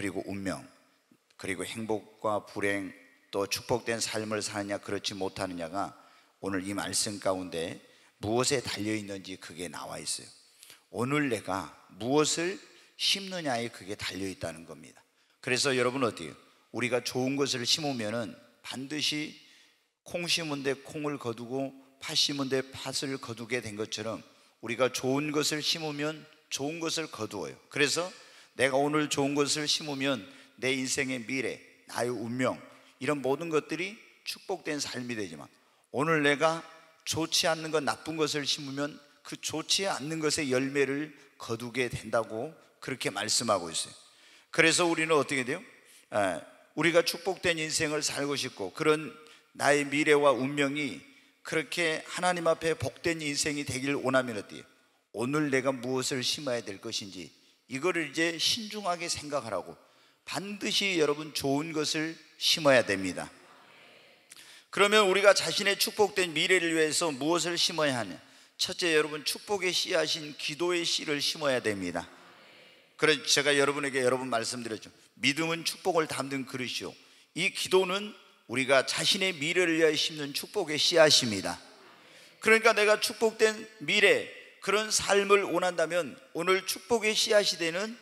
그리고 운명, 그리고 행복과 불행, 또 축복된 삶을 사느냐 그렇지 못하느냐가 오늘 이 말씀 가운데 무엇에 달려있는지 그게 나와 있어요. 오늘 내가 무엇을 심느냐에 그게 달려있다는 겁니다. 그래서 여러분 어때요? 우리가 좋은 것을 심으면은 반드시 콩 심은 데 콩을 거두고 팥 심은 데 팥을 거두게 된 것처럼 우리가 좋은 것을 심으면 좋은 것을 거두어요. 그래서 내가 오늘 좋은 것을 심으면 내 인생의 미래, 나의 운명, 이런 모든 것들이 축복된 삶이 되지만 오늘 내가 좋지 않는 것, 나쁜 것을 심으면 그 좋지 않는 것의 열매를 거두게 된다고 그렇게 말씀하고 있어요. 그래서 우리는 어떻게 돼요? 우리가 축복된 인생을 살고 싶고 그런 나의 미래와 운명이 그렇게 하나님 앞에 복된 인생이 되길 원하면 어때요? 오늘 내가 무엇을 심어야 될 것인지 이거를 이제 신중하게 생각하라고, 반드시 여러분 좋은 것을 심어야 됩니다. 그러면 우리가 자신의 축복된 미래를 위해서 무엇을 심어야 하냐? 첫째, 여러분 축복의 씨앗인 기도의 씨를 심어야 됩니다. 그래서 제가 여러분에게 여러 번 말씀드렸죠. 믿음은 축복을 담는 그릇이요, 이 기도는 우리가 자신의 미래를 위하여 심는 축복의 씨앗입니다. 그러니까 내가 축복된 미래, 그런 삶을 원한다면 오늘 축복의 씨앗이 되는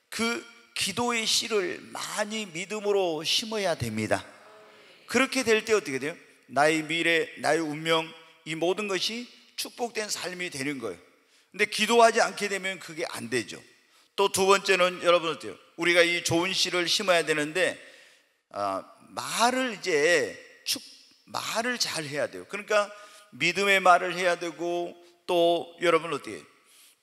그 기도의 씨를 많이 믿음으로 심어야 됩니다. 그렇게 될 때 어떻게 돼요? 나의 미래, 나의 운명, 이 모든 것이 축복된 삶이 되는 거예요. 근데 기도하지 않게 되면 그게 안 되죠. 또 두 번째는 여러분 어때요? 우리가 이 좋은 씨를 심어야 되는데 말을 잘 해야 돼요. 그러니까 믿음의 말을 해야 되고, 또 여러분 어때요?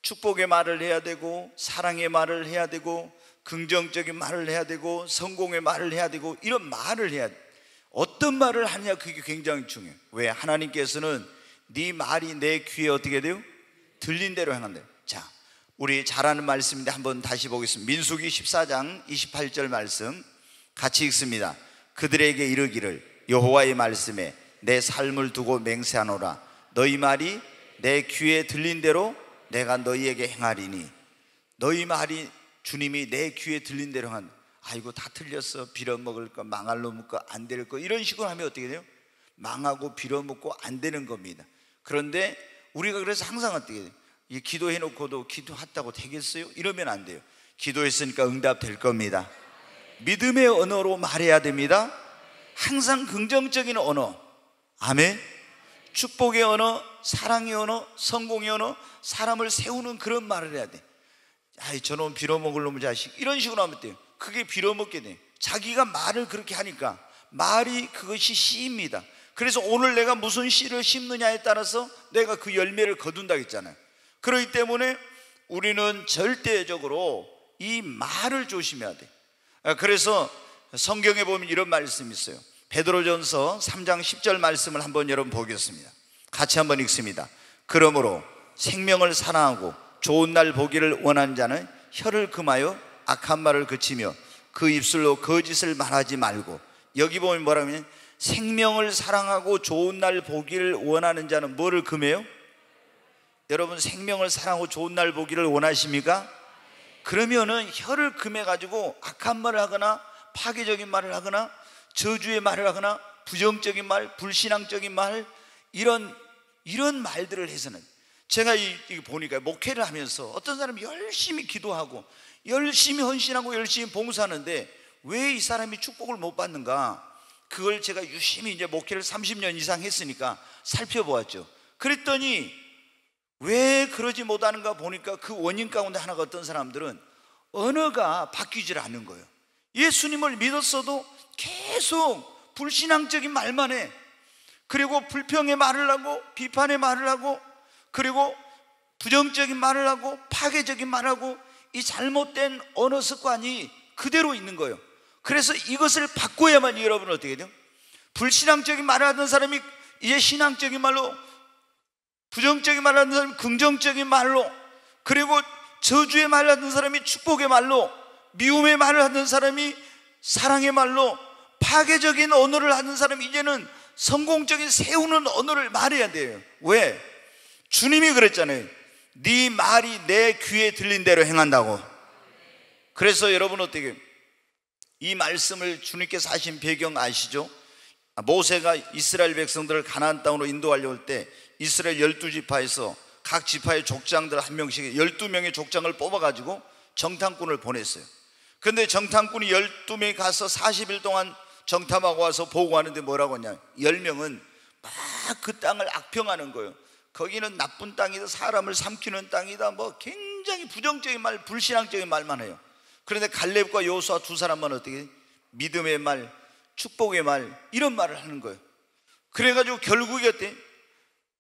축복의 말을 해야 되고, 사랑의 말을 해야 되고, 긍정적인 말을 해야 되고, 성공의 말을 해야 되고, 이런 말을 해야 돼요. 어떤 말을 하느냐, 그게 굉장히 중요해요. 왜? 하나님께서는 네 말이 내 귀에 어떻게 돼요? 들린 대로 행한대요. 자, 우리 잘 아는 말씀인데 한번 다시 보겠습니다. 민수기 14장 28절 말씀 같이 읽습니다. 그들에게 이르기를 여호와의 말씀에 내 삶을 두고 맹세하노라. 너희 말이 내 귀에 들린 대로 내가 너희에게 행하리니. 너희 말이 주님이 내 귀에 들린 대로 한, 아이고 다 틀렸어, 빌어먹을 거, 망할 놈 거, 안 될 거, 이런 식으로 하면 어떻게 돼요? 망하고 빌어먹고 안 되는 겁니다. 그런데 우리가 그래서 항상 어떻게 돼요? 이 기도해놓고도 기도했다고 되겠어요? 이러면 안 돼요. 기도했으니까 응답될 겁니다. 믿음의 언어로 말해야 됩니다. 항상 긍정적인 언어, 아멘. 축복의 언어, 사랑의 언어, 성공의 언어, 사람을 세우는 그런 말을 해야 돼. 아이 저놈 빌어먹을 놈의 자식, 이런 식으로 하면 돼요. 그게 빌어먹게 돼. 자기가 말을 그렇게 하니까 말이 그것이 씨입니다. 그래서 오늘 내가 무슨 씨를 심느냐에 따라서 내가 그 열매를 거둔다 했잖아요. 그렇기 때문에 우리는 절대적으로 이 말을 조심해야 돼. 그래서 성경에 보면 이런 말씀이 있어요. 베드로전서 3장 10절 말씀을 한번 여러분 보겠습니다. 같이 한번 읽습니다. 그러므로 생명을 사랑하고 좋은 날 보기를 원하는 자는 혀를 금하여 악한 말을 그치며 그 입술로 거짓을 말하지 말고. 여기 보면 뭐라면 생명을 사랑하고 좋은 날 보기를 원하는 자는 뭐를 금해요? 여러분 생명을 사랑하고 좋은 날 보기를 원하십니까? 그러면은 혀를 금해가지고 악한 말을 하거나 파괴적인 말을 하거나 저주의 말을 하거나 부정적인 말, 불신앙적인 말, 이런 말들을 해서는, 제가 이 보니까 목회를 하면서 어떤 사람이 열심히 기도하고 열심히 헌신하고 열심히 봉사하는데 왜 이 사람이 축복을 못 받는가? 그걸 제가 유심히 이제 목회를 30년 이상 했으니까 살펴보았죠. 그랬더니 왜 그러지 못하는가 보니까 그 원인 가운데 하나가, 어떤 사람들은 언어가 바뀌질 않는 거예요. 예수님을 믿었어도 계속 불신앙적인 말만 해. 그리고 불평의 말을 하고 비판의 말을 하고 그리고 부정적인 말을 하고 파괴적인 말을 하고, 이 잘못된 언어 습관이 그대로 있는 거예요. 그래서 이것을 바꿔야만 여러분 어떻게 돼요? 불신앙적인 말을 하던 사람이 이제 신앙적인 말로, 부정적인 말을 하던 사람이 긍정적인 말로, 그리고 저주의 말을 하던 사람이 축복의 말로, 미움의 말을 하던 사람이 사랑의 말로, 파괴적인 언어를 하는 사람이 이제는 성공적인 세우는 언어를 말해야 돼요. 왜? 주님이 그랬잖아요. 네 말이 내 귀에 들린 대로 행한다고. 그래서 여러분 어떻게, 이 말씀을 주님께서 하신 배경 아시죠? 모세가 이스라엘 백성들을 가나안 땅으로 인도하려고 할 때 이스라엘 12지파에서 각 지파의 족장들 한 명씩 12명의 족장을 뽑아가지고 정탐꾼을 보냈어요. 그런데 정탐꾼이 12명이 가서 40일 동안 정탐하고 와서 보고하는데 뭐라고 하냐, 10명은 막 그 땅을 악평하는 거예요. 거기는 나쁜 땅이다, 사람을 삼키는 땅이다, 뭐 굉장히 부정적인 말, 불신앙적인 말만 해요. 그런데 갈렙과 여호수아 두 사람만 어떻게 믿음의 말, 축복의 말, 이런 말을 하는 거예요. 그래가지고 결국에 어때?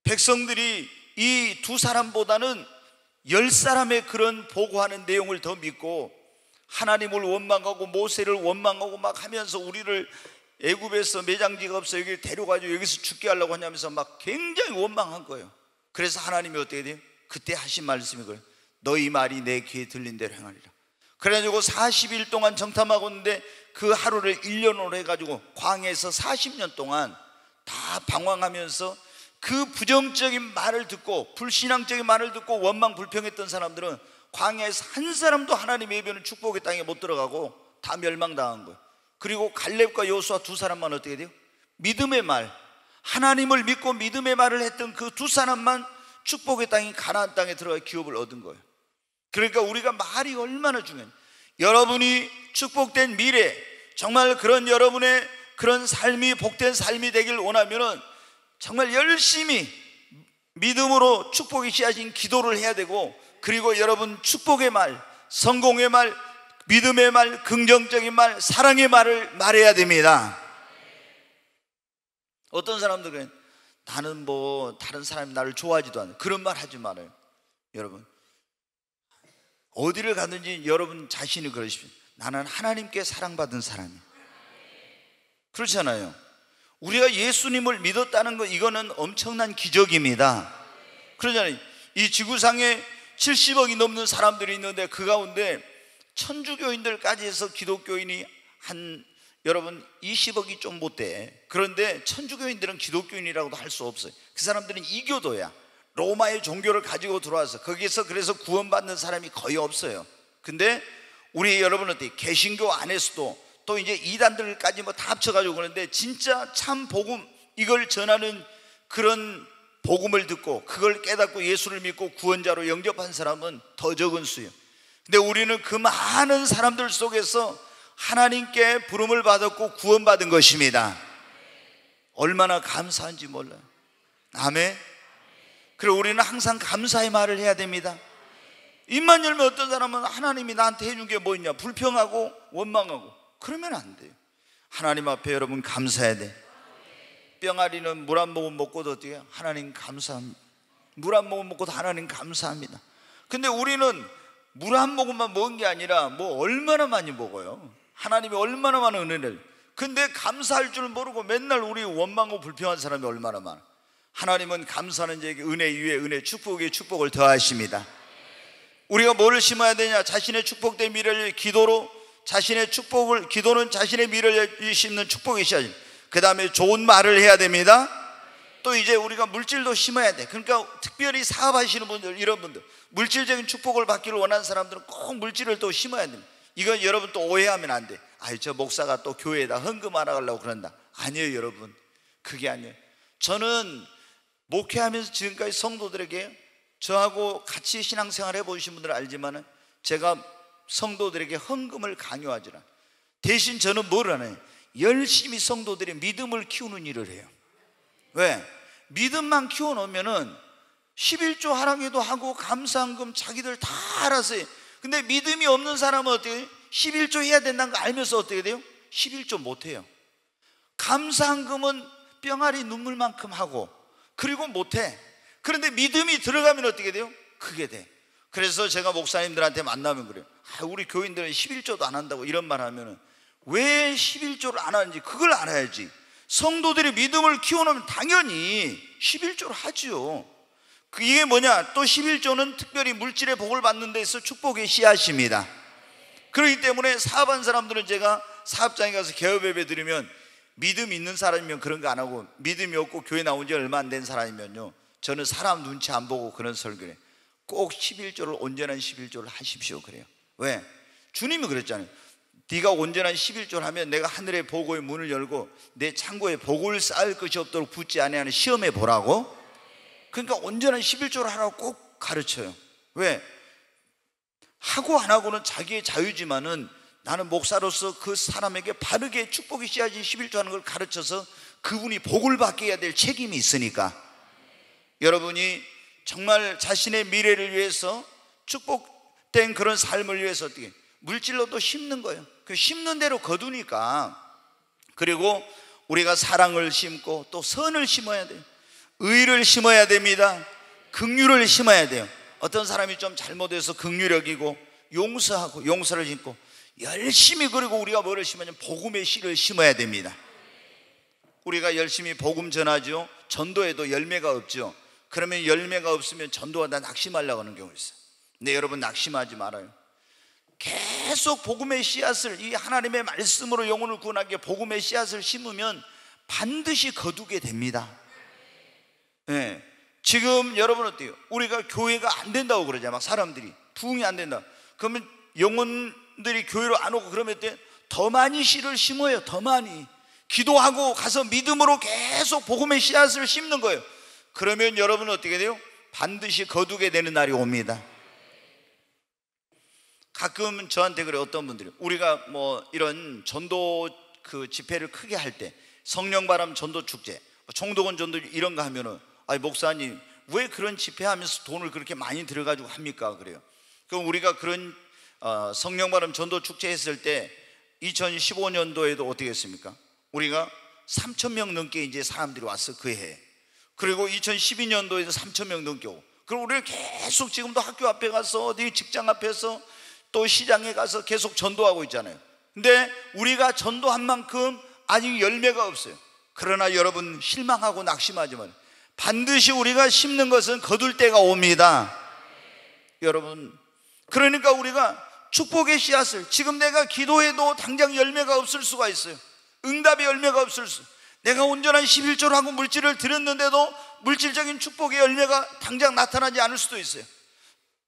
백성들이 이 두 사람보다는 10사람의 그런 보고하는 내용을 더 믿고 하나님을 원망하고 모세를 원망하고 막 하면서 우리를 애굽에서 매장지가 없어 여기 데려가지고 여기서 죽게 하려고 하냐면서 막 굉장히 원망한 거예요. 그래서 하나님이 어떻게 돼요? 그때 하신 말씀이 그래요. 너희 말이 내 귀에 들린 대로 행하리라. 그래가지고 40일 동안 정탐하고 있는데 그 하루를 1년으로 해가지고 광야에서 40년 동안 다 방황하면서 그 부정적인 말을 듣고 불신앙적인 말을 듣고 원망 불평했던 사람들은 광야에서 한 사람도 하나님의 예배는 축복의 땅에 못 들어가고 다 멸망당한 거예요. 그리고 갈렙과 여호수아 두 사람만 어떻게 돼요? 믿음의 말, 하나님을 믿고 믿음의 말을 했던 그 두 사람만 축복의 땅인 가나안 땅에 들어가 기업을 얻은 거예요. 그러니까 우리가 말이 얼마나 중요해요. 여러분이 축복된 미래, 정말 그런 여러분의 그런 삶이 복된 삶이 되길 원하면은 정말 열심히 믿음으로 축복이 씨앗인 기도를 해야 되고, 그리고 여러분 축복의 말, 성공의 말, 믿음의 말, 긍정적인 말, 사랑의 말을 말해야 됩니다. 어떤 사람들은 나는 뭐 다른 사람이 나를 좋아하지도 않아, 그런 말 하지 말아요. 여러분 어디를 가든지 여러분 자신이 그러십시오. 나는 하나님께 사랑받은 사람이에요. 그렇잖아요. 우리가 예수님을 믿었다는 거, 이거는 엄청난 기적입니다. 그러잖아요. 이 지구상에 70억이 넘는 사람들이 있는데 그 가운데 천주교인들까지 해서 기독교인이 한 여러분 20억이 좀 못 돼. 그런데 천주교인들은 기독교인이라고도 할 수 없어요. 그 사람들은 이교도야. 로마의 종교를 가지고 들어와서 거기에서 그래서 구원받는 사람이 거의 없어요. 근데 우리 여러분 어때? 개신교 안에서도 또 이제 이단들까지 뭐 다 합쳐가지고 그러는데 진짜 참 복음, 이걸 전하는 그런 복음을 듣고 그걸 깨닫고 예수를 믿고 구원자로 영접한 사람은 더 적은 수요. 근데 우리는 그 많은 사람들 속에서 하나님께 부름을 받았고 구원받은 것입니다. 얼마나 감사한지 몰라요. 아멘. 그리고 우리는 항상 감사의 말을 해야 됩니다. 입만 열면 어떤 사람은 하나님이 나한테 해준 게 뭐 있냐, 불평하고 원망하고, 그러면 안 돼요. 하나님 앞에 여러분 감사해야 돼. 뿅아리는 물 한 모금 먹고도 어떻게 해요? 하나님 감사합니다. 물 한 모금 먹고도 하나님 감사합니다. 근데 우리는 물 한 모금만 먹은 게 아니라 뭐 얼마나 많이 먹어요. 하나님이 얼마나 많은 은혜를. 근데 감사할 줄 모르고 맨날 우리 원망하고 불평한 사람이 얼마나 많아. 하나님은 감사하는 자에게 은혜 위에 은혜, 축복 위에 축복을 더하십니다. 우리가 뭐를 심어야 되냐? 자신의 축복된 미래를 기도로, 자신의 축복을, 기도는 자신의 미래를 심는 축복의 씨앗. 그 다음에 좋은 말을 해야 됩니다. 또 이제 우리가 물질도 심어야 돼. 그러니까 특별히 사업하시는 분들, 이런 분들, 물질적인 축복을 받기를 원하는 사람들은 꼭 물질을 또 심어야 됩니다. 이건 여러분 또 오해하면 안 돼. 아이, 저 목사가 또 교회에다 헌금 하나 가려고 그런다. 아니에요 여러분, 그게 아니에요. 저는 목회하면서 지금까지 성도들에게, 저하고 같이 신앙생활 해보신 분들은 알지만 제가 성도들에게 헌금을 강요하지 않아요. 대신 저는 뭘 하나요? 열심히 성도들의 믿음을 키우는 일을 해요. 왜? 믿음만 키워놓으면은 11조 하라기도 하고 감사헌금 자기들 다 알아서 해요. 근데 믿음이 없는 사람은 어떻게 해요? 11조 해야 된다는 거 알면서 어떻게 돼요? 11조 못해요. 감사헌금은 뿅아리 눈물만큼 하고 그리고 못해. 그런데 믿음이 들어가면 어떻게 돼요? 그게 돼. 그래서 제가 목사님들한테 만나면 그래요. 우리 교인들은 11조도 안 한다고 이런 말 하면은 왜 11조를 안 하는지 그걸 알아야지. 성도들이 믿음을 키워놓으면 당연히 11조를 하지요. 이게 뭐냐? 또 11조는 특별히 물질의 복을 받는 데서 축복의 씨앗입니다. 그렇기 때문에 사업한 사람들은 제가 사업장에 가서 개업 예배 드리면 믿음 있는 사람이면 그런 거 안 하고, 믿음이 없고 교회 나온 지 얼마 안 된 사람이면요, 저는 사람 눈치 안 보고 그런 설교를 해요. 꼭 11조를, 온전한 11조를 하십시오 그래요. 왜? 주님이 그랬잖아요. 네가 온전한 11조를 하면 내가 하늘의 보고의 문을 열고 내 창고에 복을 쌓을 것이 없도록 붙지 아니하는 시험해 보라고. 그러니까 온전한 11조를 하라고 꼭 가르쳐요. 왜? 하고 안 하고는 자기의 자유지만은 나는 목사로서 그 사람에게 바르게 축복이 씨앗이 11조 하는 걸 가르쳐서 그분이 복을 받게 해야 될 책임이 있으니까. 여러분이 정말 자신의 미래를 위해서 축복된 그런 삶을 위해서 어떻게 물질로도 심는 거예요. 그 심는 대로 거두니까. 그리고 우리가 사랑을 심고 또 선을 심어야 돼요. 의를 심어야 됩니다. 긍휼을 심어야 돼요. 어떤 사람이 좀 잘못해서 긍휼력이고 용서하고 용서를 심고 열심히, 그리고 우리가 뭐를 심으냐면 복음의 씨를 심어야 됩니다. 우리가 열심히 복음 전하죠. 전도에도 열매가 없죠. 그러면 열매가 없으면 전도하다 낙심하려고 하는 경우가 있어요. 근데 여러분 낙심하지 말아요. 계속 복음의 씨앗을, 이 하나님의 말씀으로 영혼을 구원하게 복음의 씨앗을 심으면 반드시 거두게 됩니다. 네. 지금 여러분 어때요? 우리가 교회가 안 된다고 그러잖아요. 막 사람들이 부흥이 안 된다. 그러면 영혼들이 교회로 안 오고 그러면 더 많이 씨를 심어요. 더 많이 기도하고 가서 믿음으로 계속 복음의 씨앗을 심는 거예요. 그러면 여러분은 어떻게 돼요? 반드시 거두게 되는 날이 옵니다. 가끔 저한테 그래, 어떤 분들이 우리가 뭐 이런 전도 그 집회를 크게 할 때 성령바람 전도 축제, 총독원 전도 이런 거 하면은 아니 목사님 왜 그런 집회하면서 돈을 그렇게 많이 들어가지고 합니까? 그래요. 그럼 우리가 그런 성령바람 전도 축제 했을 때 2015년도에도 어떻게 했습니까? 우리가 3,000명 넘게 이제 사람들이 왔어, 그 해에. 그리고 2012년도에도 3,000명 넘게 오고. 그리고 우리는 계속 지금도 학교 앞에 가서 어디 직장 앞에서 또 시장에 가서 계속 전도하고 있잖아요. 근데 우리가 전도한 만큼 아직 열매가 없어요. 그러나 여러분 실망하고 낙심하지 마세요. 반드시 우리가 심는 것은 거둘 때가 옵니다. 여러분, 그러니까 우리가 축복의 씨앗을, 지금 내가 기도해도 당장 열매가 없을 수가 있어요. 응답의 열매가 없을 수. 내가 온전한 11조를 하고 물질을 드렸는데도 물질적인 축복의 열매가 당장 나타나지 않을 수도 있어요.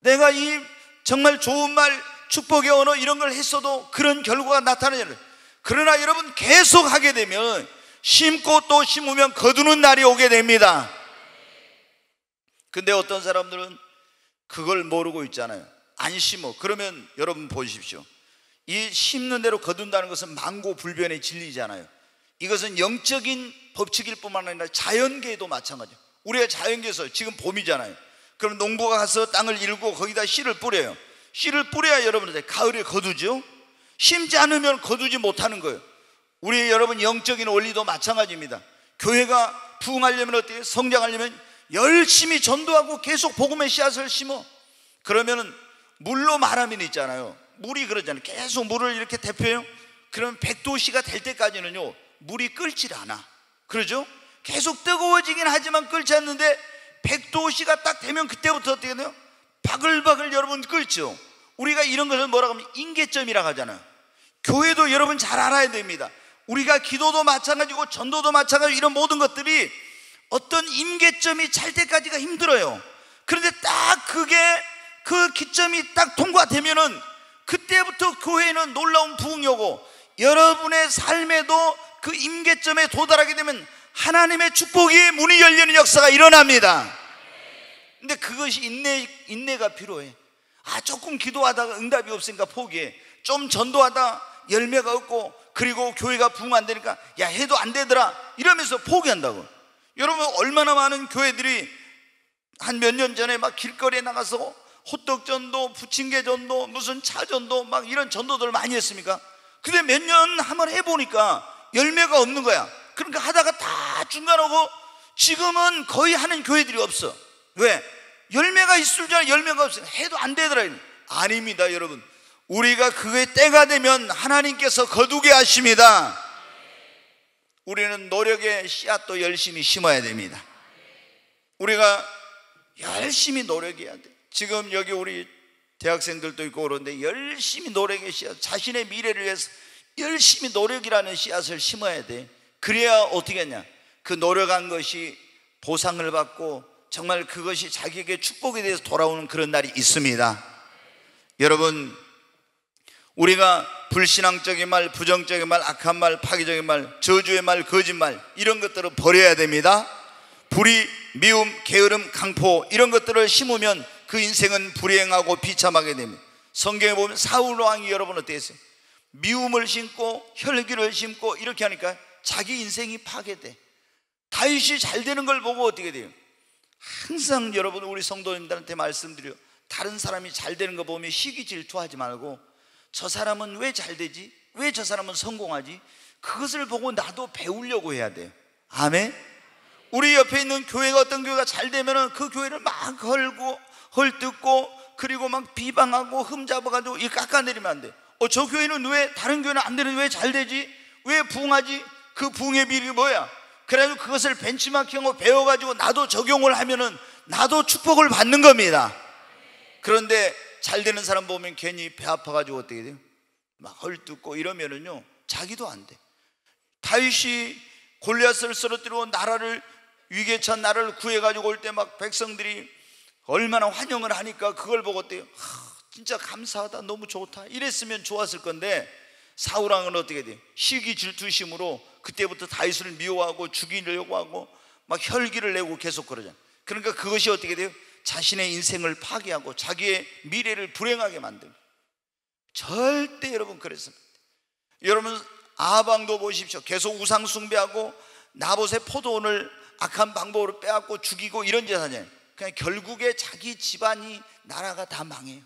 내가 이 정말 좋은 말, 축복의 언어 이런 걸 했어도 그런 결과가 나타나지 않아요. 그러나 여러분 계속 하게 되면 심고 또 심으면 거두는 날이 오게 됩니다. 근데 어떤 사람들은 그걸 모르고 있잖아요. 안 심어. 그러면 여러분 보십시오. 이 심는 대로 거둔다는 것은 만고불변의 진리잖아요. 이것은 영적인 법칙일 뿐만 아니라 자연계에도 마찬가지예요. 우리가 자연계에서 지금 봄이잖아요. 그럼 농부가 가서 땅을 일고 거기다 씨를 뿌려요. 씨를 뿌려야 여러분들 가을에 거두죠. 심지 않으면 거두지 못하는 거예요. 우리 여러분 영적인 원리도 마찬가지입니다. 교회가 부흥하려면 어떻게 성장하려면 열심히 전도하고 계속 복음의 씨앗을 심어. 그러면은 물로 말하면 있잖아요. 물이 그러잖아요. 계속 물을 이렇게 대표해요. 그러면 100도씨가 될 때까지는요 물이 끓질 않아. 그러죠? 계속 뜨거워지긴 하지만 끓지 않는데 100도씨가 딱 되면 그때부터 어떻게 돼요? 바글바글 여러분 끓죠. 우리가 이런 것을 뭐라고 하면 임계점이라고 하잖아요. 교회도 여러분 잘 알아야 됩니다. 우리가 기도도 마찬가지고 전도도 마찬가지고 이런 모든 것들이 어떤 임계점이 찰 때까지가 힘들어요. 그런데 딱 그게 그 기점이 딱 통과되면은 그때부터 교회는 놀라운 부흥이 오고 여러분의 삶에도 그 임계점에 도달하게 되면 하나님의 축복의 문이 열리는 역사가 일어납니다. 근데 그것이 인내가 필요해. 조금 기도하다가 응답이 없으니까 포기해. 좀 전도하다 열매가 없고 그리고 교회가 부흥 안 되니까 야 해도 안 되더라 이러면서 포기한다고. 여러분 얼마나 많은 교회들이 한 몇 년 전에 막 길거리에 나가서 호떡 전도, 부침개 전도, 무슨 차 전도 막 이런 전도들을 많이 했습니까? 근데 몇 년 한번 해보니까 열매가 없는 거야. 그러니까 하다가 다 중간하고 지금은 거의 하는 교회들이 없어. 왜? 열매가 있을 줄 알아. 열매가 없어. 해도 안 되더라. 아닙니다 여러분. 우리가 그의 때가 되면 하나님께서 거두게 하십니다. 우리는 노력의 씨앗도 열심히 심어야 됩니다. 우리가 열심히 노력해야 돼. 지금 여기 우리 대학생들도 있고 그런데 열심히 노력의 씨앗, 자신의 미래를 위해서 열심히 노력이라는 씨앗을 심어야 돼. 그래야 어떻게 하냐, 그 노력한 것이 보상을 받고 정말 그것이 자기에게 축복이 돼서 돌아오는 그런 날이 있습니다. 여러분, 우리가 불신앙적인 말, 부정적인 말, 악한 말, 파괴적인 말, 저주의 말, 거짓말, 이런 것들을 버려야 됩니다. 불의, 미움, 게으름, 강포, 이런 것들을 심으면 그 인생은 불행하고 비참하게 됩니다. 성경에 보면 사울 왕이 여러분 어떻게 했어요? 미움을 심고 혈기를 심고 이렇게 하니까 자기 인생이 파괴돼. 다윗이 잘 되는 걸 보고 어떻게 돼요? 항상 여러분, 우리 성도님들한테 말씀드려요. 다른 사람이 잘 되는 거 보면 시기 질투하지 말고, 저 사람은 왜 잘 되지? 왜 저 사람은 성공하지? 그것을 보고 나도 배우려고 해야 돼요. 아멘. 우리 옆에 있는 교회가, 어떤 교회가 잘 되면은 그 교회를 막 헐뜯고 그리고 막 비방하고 흠잡아가지고 이 깎아내리면 안 돼. 저 교회는 왜, 다른 교회는 안 되는데 왜 잘 되지? 왜 부흥하지? 그 부흥의 비밀이 뭐야? 그래가지고 그것을 벤치마킹하고 배워가지고 나도 적용을 하면은 나도 축복을 받는 겁니다. 그런데 잘 되는 사람 보면 괜히 배 아파가지고 어떻게 돼요? 막 헐뜯고 이러면은요, 자기도 안 돼. 다윗이 골리앗을 쓰러뜨리고 나라를, 위기에 처한 나라를 구해가지고 올 때 막 백성들이 얼마나 환영을 하니까 그걸 보고 어때요? 진짜 감사하다, 너무 좋다, 이랬으면 좋았을 건데, 사울왕은 어떻게 돼요? 시기 질투심으로 그때부터 다윗을 미워하고 죽이려고 하고 막 혈기를 내고 계속 그러잖아요. 그러니까 그것이 어떻게 돼요? 자신의 인생을 파괴하고 자기의 미래를 불행하게 만듭니다. 절대 여러분 그래서, 여러분 아방도 보십시오. 계속 우상 숭배하고 나봇의 포도원을 악한 방법으로 빼앗고 죽이고 이런 짓 하잖아요. 그냥 결국에 자기 집안이, 나라가 다 망해요.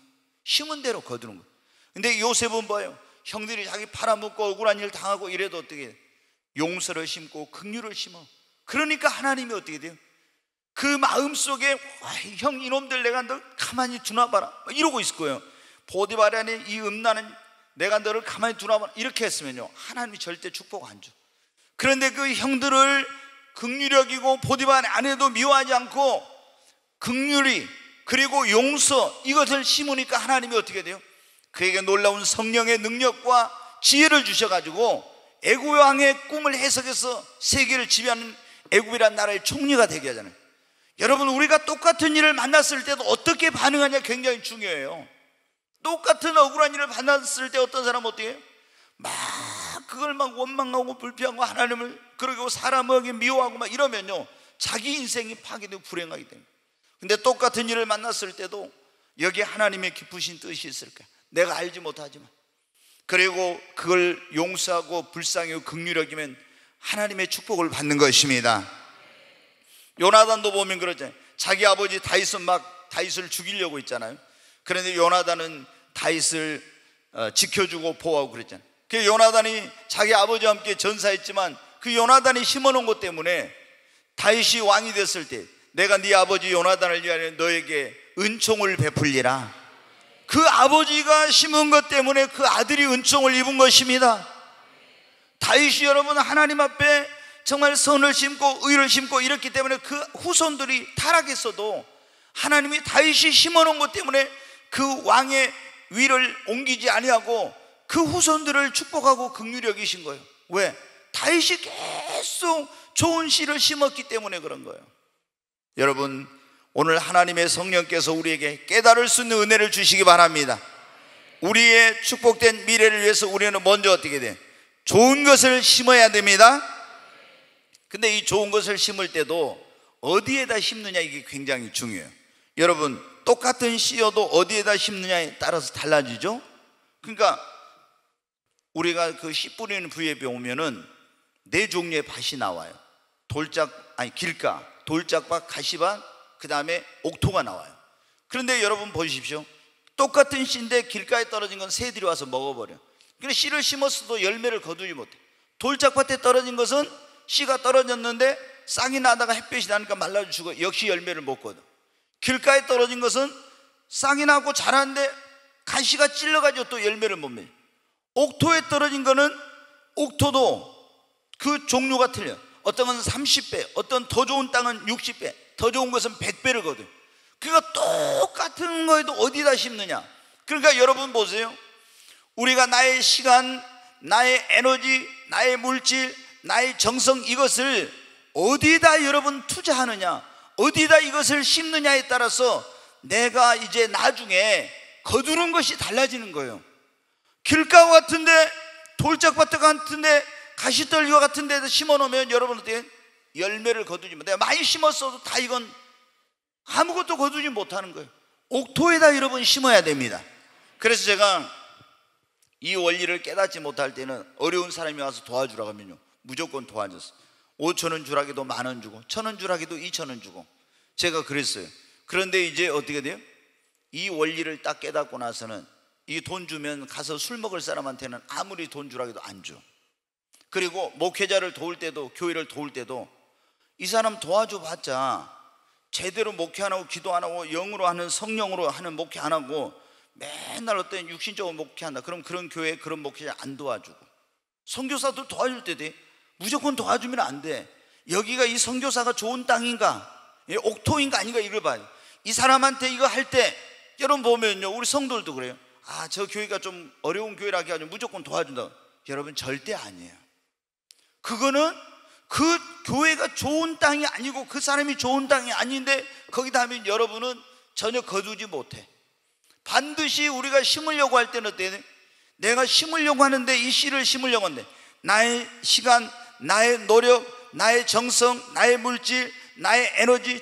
심은 대로 거두는 거예요. 근데 요셉은 뭐예요? 형들이 자기 팔아먹고 억울한 일 당하고 이래도 어떻게 해요? 용서를 심고 긍휼을 심어. 그러니까 하나님이 어떻게 돼요? 그 마음속에 형 이놈들 내가 너 가만히 두나봐라 이러고 있을 거예요. 보디발 안에 이 음란은 내가 너를 가만히 두나봐라 이렇게 했으면요, 하나님이 절대 축복 안 줘. 그런데 그 형들을 긍휼히 여기고 보디발 안에도 미워하지 않고 긍휼히, 그리고 용서, 이것을 심으니까 하나님이 어떻게 돼요? 그에게 놀라운 성령의 능력과 지혜를 주셔가지고 애굽 왕의 꿈을 해석해서 세계를 지배하는 애굽이라는 나라의 총리가 되게 하잖아요. 여러분, 우리가 똑같은 일을 만났을 때도 어떻게 반응하냐 굉장히 중요해요. 똑같은 억울한 일을 만났을 때 어떤 사람은 어떻게 해요? 막 그걸 막 원망하고 불평하고 하나님을, 그리고 사람에게 미워하고 막 이러면요, 자기 인생이 파괴되고 불행하게 됩니다. 근데 똑같은 일을 만났을 때도 여기에 하나님의 깊으신 뜻이 있을까? 내가 알지 못하지만, 그리고 그걸 용서하고 불쌍히 긍휼히 여기면 하나님의 축복을 받는 것입니다. 요나단도 보면 그러잖아요. 자기 아버지 다윗은 막 다윗을 죽이려고 했잖아요. 그런데 요나단은 다윗을 지켜주고 보호하고 그랬잖아요. 그 요나단이 자기 아버지와 함께 전사했지만 그 요나단이 심어놓은 것 때문에 다윗이 왕이 됐을 때, 내가 네 아버지 요나단을 위하여 너에게 은총을 베풀리라. 그 아버지가 심은 것 때문에 그 아들이 은총을 입은 것입니다. 다윗이 여러분 하나님 앞에 정말 선을 심고 의를 심고 이렇기 때문에 그 후손들이 타락했어도 하나님이 다윗이 심어놓은 것 때문에 그 왕의 위를 옮기지 아니하고 그 후손들을 축복하고 긍휼히 여기신 거예요. 왜? 다윗이 계속 좋은 씨를 심었기 때문에 그런 거예요. 여러분, 오늘 하나님의 성령께서 우리에게 깨달을 수 있는 은혜를 주시기 바랍니다. 우리의 축복된 미래를 위해서 우리는 먼저 어떻게 돼? 좋은 것을 심어야 됩니다. 근데 이 좋은 것을 심을 때도 어디에다 심느냐, 이게 굉장히 중요해요. 여러분, 똑같은 씨여도 어디에다 심느냐에 따라서 달라지죠. 그러니까 우리가 그 씨 뿌리는 부위에 보면은 네 종류의 밭이 나와요. 길가, 돌짝밭, 가시밭, 그 다음에 옥토가 나와요. 그런데 여러분 보십시오. 똑같은 씨인데 길가에 떨어진 건 새들이 와서 먹어버려. 그런데 씨를 심었어도 열매를 거두지 못해. 돌짝밭에 떨어진 것은 씨가 떨어졌는데 싹이 나다가 햇볕이 나니까 말라주고 역시 열매를 못 거둬. 길가에 떨어진 것은 싹이 나고 자라는데 가시가 찔러가지고 또 열매를 못 맺어. 옥토에 떨어진 거는 옥토도 그 종류가 틀려. 어떤 건 30배, 어떤 더 좋은 땅은 60배, 더 좋은 것은 100배를 거둬. 그러니까 똑같은 거에도 어디다 심느냐. 그러니까 여러분 보세요. 우리가 나의 시간, 나의 에너지, 나의 물질, 나의 정성, 이것을 어디다 여러분 투자하느냐, 어디다 이것을 심느냐에 따라서 내가 이제 나중에 거두는 것이 달라지는 거예요. 길가와 같은데, 돌짝밭 같은데, 가시떨기와 같은 데서 심어놓으면 여러분 어떻게 열매를 거두지 못해요. 내가 많이 심었어도 다 이건 아무것도 거두지 못하는 거예요. 옥토에다 여러분 심어야 됩니다. 그래서 제가 이 원리를 깨닫지 못할 때는 어려운 사람이 와서 도와주라고 하면요, 무조건 도와줬어요. 5,000원 주라기도 10,000원 주고, 1,000원 주라기도 2,000원 주고, 제가 그랬어요. 그런데 이제 어떻게 돼요? 이 원리를 딱 깨닫고 나서는 이 돈 주면 가서 술 먹을 사람한테는 아무리 돈 주라기도 안 줘. 그리고 목회자를 도울 때도, 교회를 도울 때도 이 사람 도와줘 봤자 제대로 목회 안 하고 기도 안 하고 영으로 하는, 성령으로 하는 목회 안 하고 맨날 어떤 육신적으로 목회한다, 그럼 그런 교회, 그런 목회자 안 도와주고, 선교사도 도와줄 때 돼. 무조건 도와주면 안 돼. 여기가 이 선교사가 좋은 땅인가, 옥토인가 아닌가, 이걸 봐요. 이 사람한테 이거 할 때 여러분 보면요, 우리 성도들도 그래요. 아, 저 교회가 좀 어려운 교회라고 해가지고 무조건 도와준다. 여러분 절대 아니에요. 그거는 그 교회가 좋은 땅이 아니고 그 사람이 좋은 땅이 아닌데 거기다 하면 여러분은 전혀 거두지 못해. 반드시 우리가 심으려고 할 때는 어때요? 내가 심으려고 하는데, 이 씨를 심으려고 하는데 나의 시간, 나의 노력, 나의 정성, 나의 물질, 나의 에너지,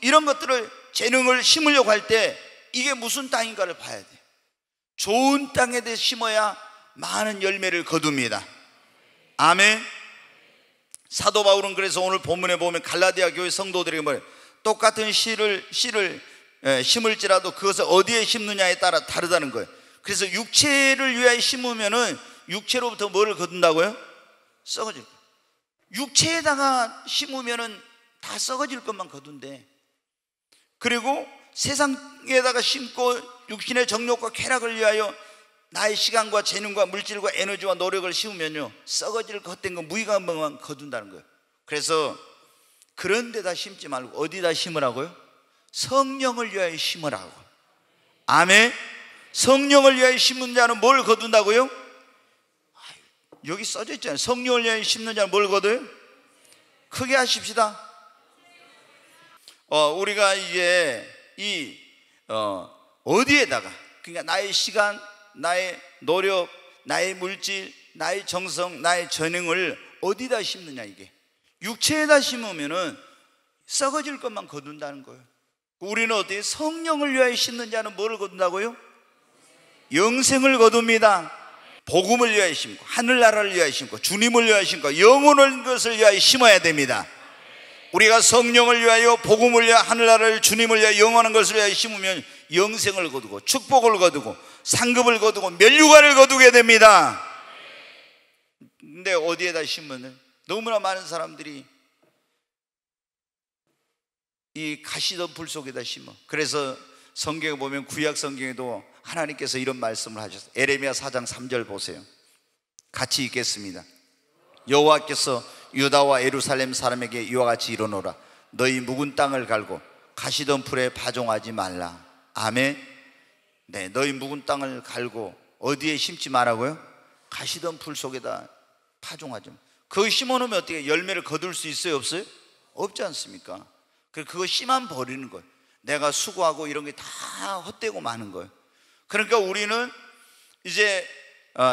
이런 것들을, 재능을 심으려고 할 때 이게 무슨 땅인가를 봐야 돼. 좋은 땅에 대해 심어야 많은 열매를 거둡니다. 아멘. 사도 바울은 그래서 오늘 본문에 보면 갈라디아 교회 성도들에게 뭐예요? 똑같은 씨를 심을지라도 그것을 어디에 심느냐에 따라 다르다는 거예요. 그래서 육체를 위하여 심으면은 육체로부터 뭐를 거둔다고요? 썩어질 거예요. 육체에다가 심으면은 다 썩어질 것만 거둔대. 그리고 세상에다가 심고 육신의 정욕과 쾌락을 위하여 나의 시간과 재능과 물질과 에너지와 노력을 심으면요, 썩어질 헛된 거, 무익한 것만 거둔다는 거예요. 그래서 그런 데다 심지 말고 어디다 심으라고요? 성령을 위하여 심으라고. 아멘. 성령을 위하여 심는 자는 뭘 거둔다고요? 여기 써져 있잖아요. 성령을 위하여 심는 자는 뭘 거둬요? 크게 하십시다. 우리가 이제 어디에다가, 그러니까 나의 시간, 나의 노력, 나의 물질, 나의 정성, 나의 재능을 어디다 심느냐, 이게 육체에다 심으면은 썩어질 것만 거둔다는 거예요. 우리는 어때요? 성령을 위하여 심는 자는 뭐를 거둔다고요? 영생을 거둡니다. 복음을 위하여 심고, 하늘나라를 위하여 심고, 주님을 위하여 심고, 영원한 것을 위하여 심어야 됩니다. 우리가 성령을 위하여, 복음을 위하여, 하늘나라를, 주님을 위하여, 영원한 것을 위하여 심으면 영생을 거두고, 축복을 거두고, 상급을 거두고, 멸류관을 거두게 됩니다. 근데 어디에다 심으면 너무나 많은 사람들이 이 가시덤불 속에다 심어. 그래서 성경에 보면, 구약 성경에도 하나님께서 이런 말씀을 하셨어요. 에레미야 4장 3절 보세요. 같이 읽겠습니다. 여호와께서 유다와 예루살렘 사람에게 이와 같이 이르노라. 너희 묵은 땅을 갈고 가시덤불에 파종하지 말라. 아멘. 네, 너희 묵은 땅을 갈고 어디에 심지 말라고요? 가시덤불 속에다 파종하지 마. 그거 심어놓으면 어떻게 열매를 거둘 수 있어요? 없어요? 없지 않습니까? 그거 씨만 버리는 거예요. 내가 수고하고 이런 게 다 헛되고 마는 거예요. 그러니까 우리는 이제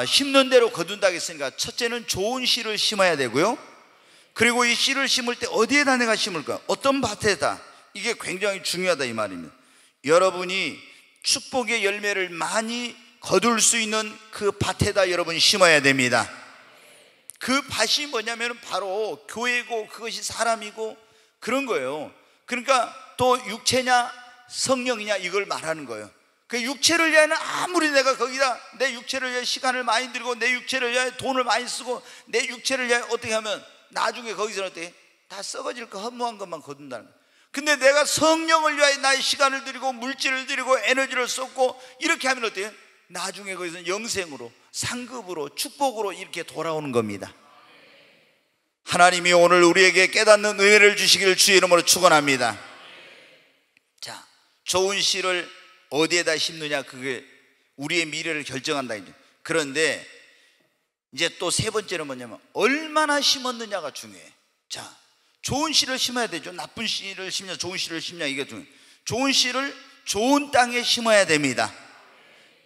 심는 대로 거둔다고 했으니까, 첫째는 좋은 씨를 심어야 되고요, 그리고 이 씨를 심을 때 어디에다 내가 심을까? 어떤 밭에다? 이게 굉장히 중요하다 이 말입니다. 여러분이 축복의 열매를 많이 거둘 수 있는 그 밭에다 여러분이 심어야 됩니다. 그 밭이 뭐냐면 바로 교회고, 그것이 사람이고 그런 거예요. 그러니까 또 육체냐 성령이냐 이걸 말하는 거예요. 그 육체를 위하여는 아무리 내가 거기다 내 육체를 위해 시간을 많이 들고, 내 육체를 위해 돈을 많이 쓰고, 내 육체를 위해 어떻게 하면 나중에 거기서 어떻게 다 썩어질 거, 허무한 것만 거둔다는 거예요. 근데 내가 성령을 위하여 나의 시간을 드리고 물질을 드리고 에너지를 쏟고 이렇게 하면 어때요? 나중에 거기서 영생으로, 상급으로, 축복으로 이렇게 돌아오는 겁니다. 하나님이 오늘 우리에게 깨닫는 은혜를 주시기를 주의 이름으로 축원합니다. 자, 좋은 씨를 어디에다 심느냐, 그게 우리의 미래를 결정한다. 그런데 이제 또 세 번째는 뭐냐면 얼마나 심었느냐가 중요해. 자, 좋은 씨를 심어야 되죠. 나쁜 씨를 심냐 좋은 씨를 심냐, 이게 중요해요. 좋은 씨를 좋은 땅에 심어야 됩니다.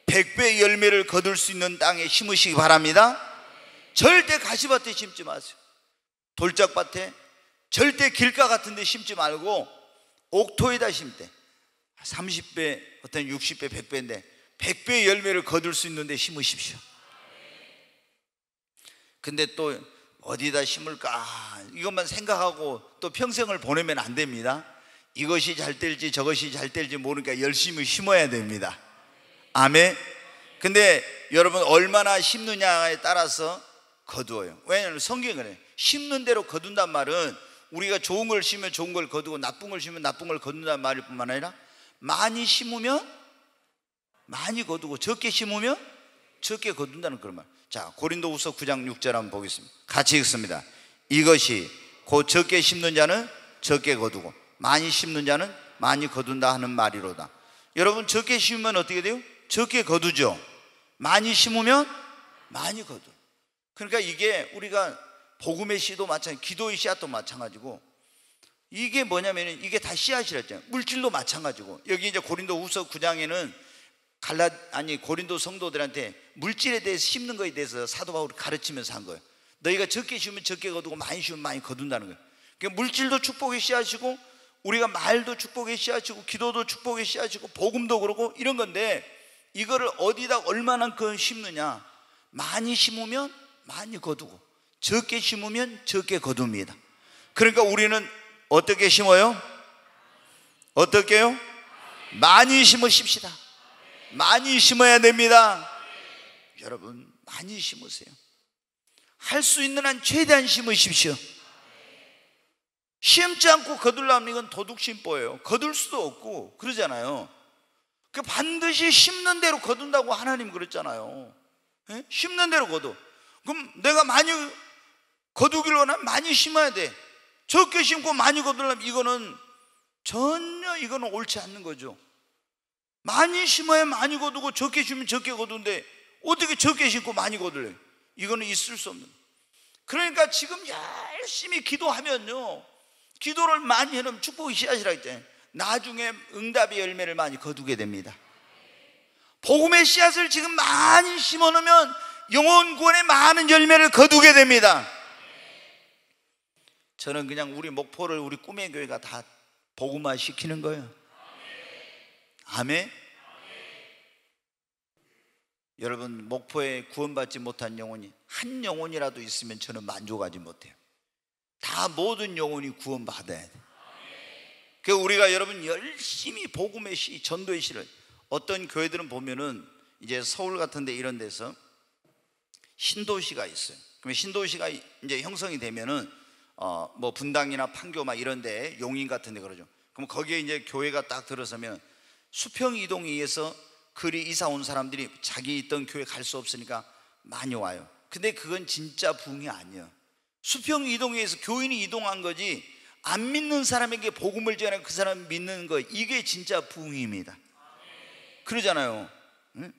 100배 열매를 거둘 수 있는 땅에 심으시기 바랍니다. 절대 가시밭에 심지 마세요. 돌짝밭에, 절대 길가 같은 데 심지 말고 옥토에다 심되 30배, 어떤 60배, 100배인데 100배의 열매를 거둘 수 있는 데 심으십시오. 근데 또 어디다 심을까 이것만 생각하고 또 평생을 보내면 안 됩니다. 이것이 잘 될지 저것이 잘 될지 모르니까 열심히 심어야 됩니다. 아멘. 근데 여러분 얼마나 심느냐에 따라서 거두어요. 왜냐하면 성경이 그래요. 심는 대로 거둔단 말은 우리가 좋은 걸 심으면 좋은 걸 거두고 나쁜 걸 심으면 나쁜 걸 거둔다는 말일 뿐만 아니라 많이 심으면 많이 거두고 적게 심으면 적게 거둔다는 그런 말. 자, 고린도후서 9장 6절 한번 보겠습니다. 같이 읽습니다. 이것이 곧 적게 심는 자는 적게 거두고 많이 심는 자는 많이 거둔다 하는 말이로다. 여러분 적게 심으면 어떻게 돼요? 적게 거두죠. 많이 심으면 많이 거두. 그러니까 이게 우리가 복음의 씨도 마찬가지, 기도의 씨앗도 마찬가지고, 이게 뭐냐면 이게 다 씨앗이랬잖아요. 물질도 마찬가지고. 여기 이제 고린도후서 9장에는 고린도 성도들한테 물질에 대해서 심는 거에 대해서 사도 바울이 가르치면서 한 거예요. 너희가 적게 심으면 적게 거두고 많이 심으면 많이 거둔다는 거예요. 그러니까 물질도 축복의 씨앗이고, 우리가 말도 축복의 씨앗이고, 기도도 축복의 씨앗이고, 복음도 그렇고 이런 건데, 이거를 어디다 얼마나 심느냐. 많이 심으면 많이 거두고 적게 심으면 적게 거둡니다. 그러니까 우리는 어떻게 심어요? 어떻게요? 많이 심으십시다. 많이 심어야 됩니다. 여러분 많이 심으세요. 할 수 있는 한 최대한 심으십시오. 심지 않고 거둘라면 이건 도둑심보예요. 거둘 수도 없고 그러잖아요. 그 반드시 심는 대로 거둔다고 하나님 그랬잖아요. 예? 심는 대로 거둬. 그럼 내가 많이 거두기로는 많이 심어야 돼. 적게 심고 많이 거두려면 이거는 전혀 옳지 않는 거죠. 많이 심어야 많이 거두고 적게 심으면 적게 거두는데 어떻게 적게 심고 많이 거둘래요? 이거는 있을 수 없는. 그러니까 지금 열심히 기도하면요, 기도를 많이 해놓으면 축복의 씨앗이라 했잖아요. 나중에 응답의 열매를 많이 거두게 됩니다. 복음의 씨앗을 지금 많이 심어놓으면 영혼 구원의 많은 열매를 거두게 됩니다. 저는 그냥 우리 목포를 우리 꿈의 교회가 다 복음화 시키는 거예요. 아멘. 여러분 목포에 구원받지 못한 영혼이 한 영혼이라도 있으면 저는 만족하지 못해요. 다 모든 영혼이 구원받아야 돼. 그 우리가 여러분 열심히 복음의 씨, 전도의 씨를, 어떤 교회들은 보면은 이제 서울 같은 데 이런 데서 신도시가 있어요. 그러면 신도시가 이제 형성이 되면은 뭐 분당이나 판교 막 이런 데, 용인 같은 데 그러죠. 그럼 거기에 이제 교회가 딱 들어서면 수평 이동에 의해서 그리 이사 온 사람들이 자기 있던 교회 갈 수 없으니까 많이 와요. 근데 그건 진짜 부흥이 아니에요. 수평 이동에 의해서 교인이 이동한 거지, 안 믿는 사람에게 복음을 전하고 그 사람 믿는 거, 이게 진짜 부흥입니다. 그러잖아요. 응?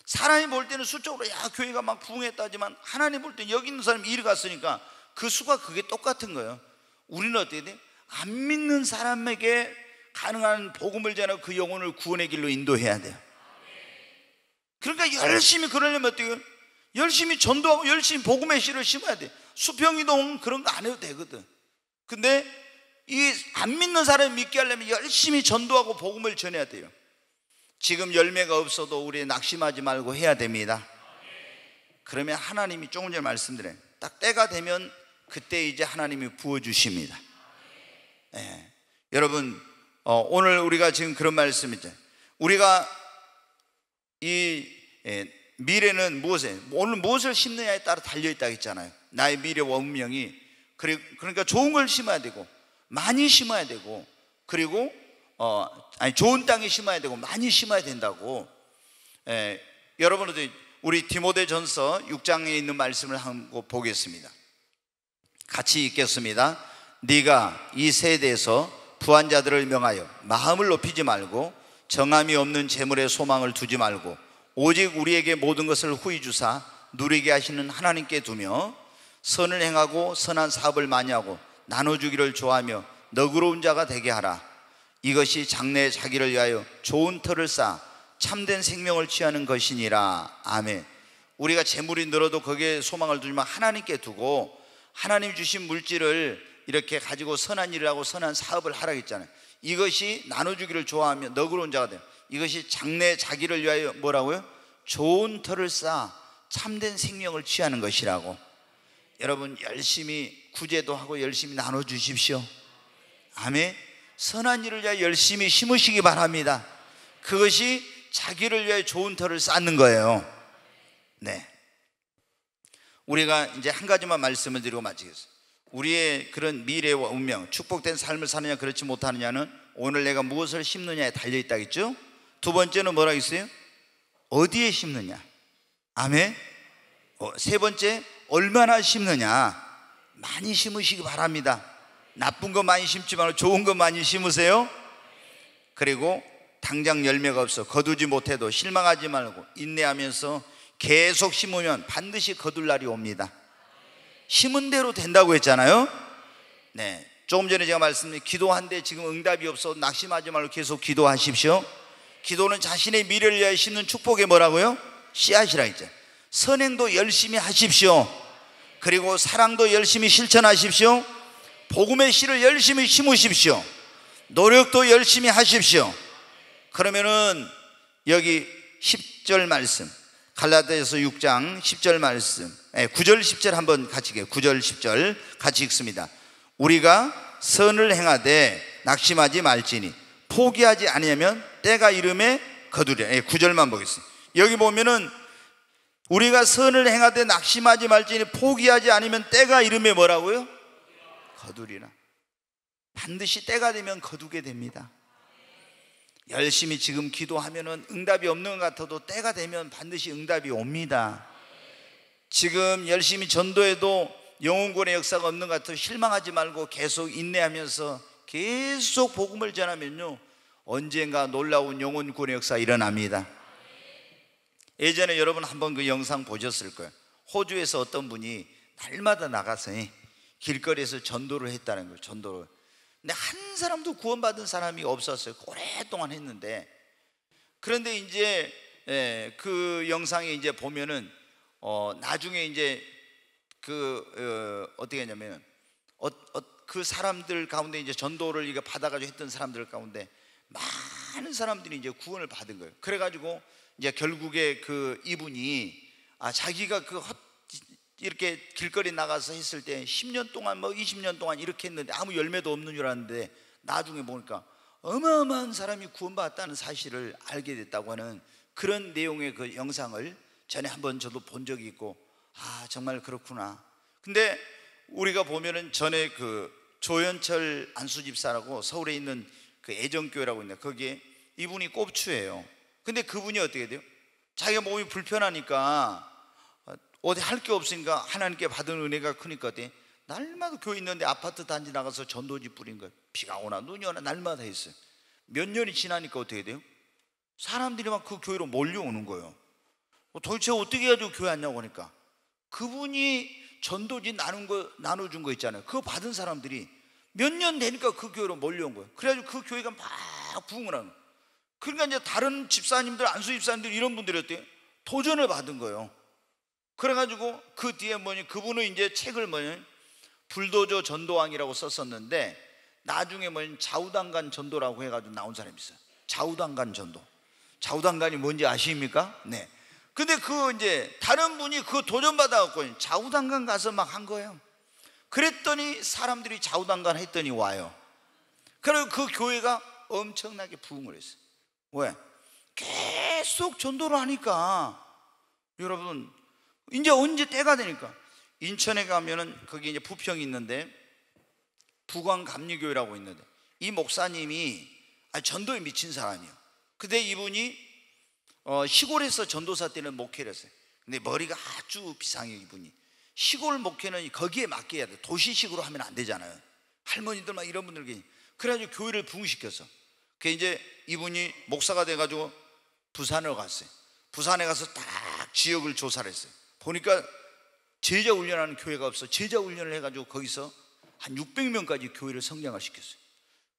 사람이 볼 때는 수적으로 야 교회가 막 부흥했다지만 하나님 볼 때는 여기 있는 사람이 이리 갔으니까 그 수가 그게 똑같은 거예요. 우리는 어떻게 돼? 안 믿는 사람에게 가능한 복음을 전하고 그 영혼을 구원의 길로 인도해야 돼요. 그러니까 열심히 그러려면 어떻게 해요? 열심히 전도하고 열심히 복음의 씨를 심어야 돼. 수평이동 그런 거 안 해도 되거든. 근데 이 안 믿는 사람이 믿게 하려면 열심히 전도하고 복음을 전해야 돼요. 지금 열매가 없어도 우리 낙심하지 말고 해야 됩니다. 그러면 하나님이 조금 전에 말씀드려요. 딱 때가 되면 그때 이제 하나님이 부어주십니다. 예. 여러분 오늘 우리가 지금 그런 말씀이죠. 우리가 이 미래는 무엇에, 오늘 무엇을 심느냐에 따라 달려있다고 했잖아요. 나의 미래와 운명이. 그러니까 좋은 걸 심어야 되고 많이 심어야 되고, 그리고 좋은 땅에 심어야 되고 많이 심어야 된다고. 여러분들 우리 디모데전서 6장에 있는 말씀을 한번 보겠습니다. 같이 읽겠습니다. 네가 이 세대에서 부한 자들을 명하여 마음을 높이지 말고 정함이 없는 재물에 소망을 두지 말고 오직 우리에게 모든 것을 후히 주사 누리게 하시는 하나님께 두며 선을 행하고 선한 사업을 많이 하고 나눠주기를 좋아하며 너그러운 자가 되게 하라. 이것이 장래에 자기를 위하여 좋은 터를 쌓아 참된 생명을 취하는 것이니라. 아멘. 우리가 재물이 늘어도 거기에 소망을 두지만 하나님께 두고 하나님 주신 물질을 이렇게 가지고 선한 일을 하고 선한 사업을 하라고 했잖아요. 이것이 나눠주기를 좋아하면 너그러운 자가 돼요. 이것이 장래 자기를 위하여 뭐라고요? 좋은 터를 쌓아 참된 생명을 취하는 것이라고. 여러분 열심히 구제도 하고 열심히 나눠주십시오. 아멘. 선한 일을 위하여 열심히 심으시기 바랍니다. 그것이 자기를 위하여 좋은 터를 쌓는 거예요. 네. 우리가 이제 한 가지만 말씀을 드리고 마치겠습니다. 우리의 그런 미래와 운명, 축복된 삶을 사느냐 그렇지 못하느냐는 오늘 내가 무엇을 심느냐에 달려있다겠죠. 두 번째는 뭐라고 했어요? 어디에 심느냐. 아멘. 세 번째, 얼마나 심느냐. 많이 심으시기 바랍니다. 나쁜 거 많이 심지 말고 좋은 거 많이 심으세요. 그리고 당장 열매가 없어 거두지 못해도 실망하지 말고 인내하면서 계속 심으면 반드시 거둘 날이 옵니다. 심은 대로 된다고 했잖아요. 네, 조금 전에 제가 말씀드린 기도한데 지금 응답이 없어 낙심하지 말고 계속 기도하십시오. 기도는 자신의 미래를 위하여 심는 축복의 뭐라고요? 씨앗이라 했죠. 선행도 열심히 하십시오. 그리고 사랑도 열심히 실천하십시오. 복음의 씨를 열심히 심으십시오. 노력도 열심히 하십시오. 그러면은 여기 10절 말씀, 갈라디아서 6장 10절 말씀, 9절 10절 한번 같이 읽어요. 9절 10절 같이 읽습니다. 우리가 선을 행하되 낙심하지 말지니 포기하지 아니하면 때가 이름에 거두리라. 9절만 보겠습니다. 여기 보면은 우리가 선을 행하되 낙심하지 말지니 포기하지 않으면 때가 이름에 뭐라고요? 거두리라. 반드시 때가 되면 거두게 됩니다. 열심히 지금 기도하면은 응답이 없는 것 같아도 때가 되면 반드시 응답이 옵니다. 지금 열심히 전도해도 영혼구원의 역사가 없는 것 같아도 실망하지 말고 계속 인내하면서 계속 복음을 전하면요 언젠가 놀라운 영혼구원의 역사가 일어납니다. 예전에 여러분 한번 그 영상 보셨을 거예요. 호주에서 어떤 분이 날마다 나가서 길거리에서 전도를 했다는 거예요. 전도를. 근데 한 사람도 구원받은 사람이 없었어요. 오랫동안 했는데. 그런데 이제 그 영상에 이제 보면은 나중에 이제 어떻게 했냐면 그 사람들 가운데 이제 전도를 이거 받아가지고 했던 사람들 가운데 많은 사람들이 이제 구원을 받은 거예요. 그래가지고 이제 결국에 그 이분이 자기가 이렇게 길거리 나가서 했을 때 10년 동안 20년 동안 이렇게 했는데 아무 열매도 없는 줄 알았는데 나중에 보니까 어마어마한 사람이 구원받았다는 사실을 알게 됐다고 하는 그런 내용의 그 영상을 전에 한번 저도 본 적이 있고 정말 그렇구나. 근데 우리가 보면은 전에 그 조현철 안수집사라고 서울에 있는 그 애정교회라고 있는데 거기에 이분이 꼽추예요. 근데 그분이 어떻게 돼요? 자기가 몸이 불편하니까 어디 할 게 없으니까 하나님께 받은 은혜가 크니까 날마다 교회 있는데 아파트 단지 나가서 전도지 뿌린 거예요. 비가 오나 눈이 오나 날마다 했어요. 몇 년이 지나니까 어떻게 돼요? 사람들이 막 그 교회로 몰려오는 거예요. 도대체 어떻게 해가지고 교회 왔냐고 하니까 그분이 전도지 나눠준 거 있잖아요. 그거 받은 사람들이 몇 년 되니까 그 교회로 몰려온 거예요. 그래가지고 그 교회가 막 부흥을 하는 거예요. 그러니까 이제 다른 집사님들, 안수 집사님들 이런 분들이 어때요? 도전을 받은 거예요. 그래가지고 그 뒤에 그분은 이제 책을 불도저 전도왕이라고 썼었는데 나중에 좌우당간 전도라고 해가지고 나온 사람이 있어요. 좌우당간 전도. 좌우당간이 뭔지 아십니까? 네. 근데 이제 다른 분이 그 도전 받아갖고 좌우당간 가서 막 한 거예요. 그랬더니 사람들이 좌우당간 했더니 와요. 그리고 그 교회가 엄청나게 부흥을 했어요. 왜? 계속 전도를 하니까 여러분 이제 언제 때가 되니까 인천에 가면은 거기 이제 부평이 있는데 부광감리교회라고 있는데 이 목사님이 전도에 미친 사람이에요. 근데 이분이 시골에서 전도사 때는 목회를 했어요. 근데 머리가 아주 비상해요. 이분이 시골 목회는 거기에 맞게 해야 돼. 도시식으로 하면 안 되잖아요. 할머니들 막 이런 분들 그래가지고 교회를 부흥시켰어. 그 이제 이분이 목사가 돼가지고 부산으로 갔어요. 부산에 가서 딱 지역을 조사를 했어요. 보니까 제자 훈련하는 교회가 없어. 제자 훈련을 해가지고 거기서 한 600명까지 교회를 성장을 시켰어요.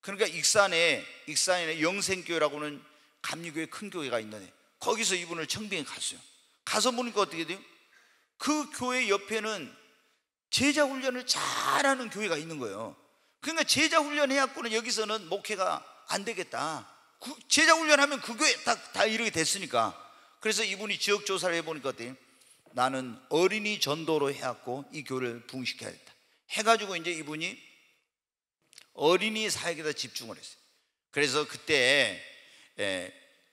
그러니까 익산에 영생교회라고는 감리교회 큰 교회가 있는데 거기서 이분을 청빙에 갔어요. 가서 보니까 어떻게 돼요? 그 교회 옆에는 제자 훈련을 잘하는 교회가 있는 거예요. 그러니까 제자 훈련 해갖고는 여기서는 목회가 안 되겠다. 제자 훈련하면 그 교회 다 이렇게 됐으니까. 그래서 이분이 지역 조사를 해보니까 어때요? 나는 어린이 전도로 해갖고 이 교회를 부흥시켜야겠다 해가지고 이제 이분이 어린이 사역에다 집중을 했어요. 그래서 그때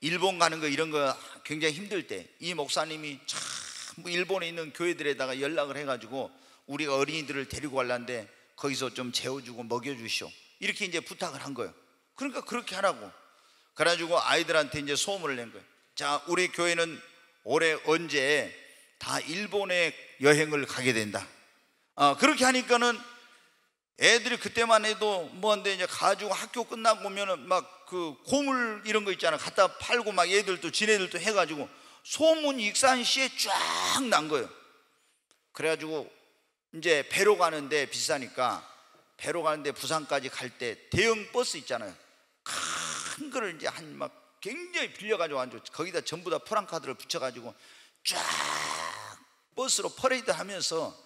일본 가는 거 이런 거 굉장히 힘들 때 이 목사님이 참 일본에 있는 교회들에다가 연락을 해가지고 우리가 어린이들을 데리고 가려는데 거기서 좀 재워주고 먹여주시오 이렇게 이제 부탁을 한 거예요. 그러니까 그렇게 하라고 그래가지고 아이들한테 이제 소문을 낸 거예요. 자, 우리 교회는 올해 언제 다 일본에 여행을 가게 된다. 그렇게 하니까는 애들이 그때만 해도 뭐한데 이제 가지고 학교 끝나고 오면은 막 그 고물 이런 거 있잖아 갖다 팔고 막 얘들도 지네들도 해가지고 소문 익산시에 쫙 난 거예요. 그래가지고 이제 배로 가는데 비싸니까 배로 가는데 부산까지 갈 때 대형 버스 있잖아요. 큰 거를 이제 한 막 굉장히 빌려가지고 앉아 거기다 전부 다 프랑카드를 붙여가지고 쫙 버스로 퍼레이드 하면서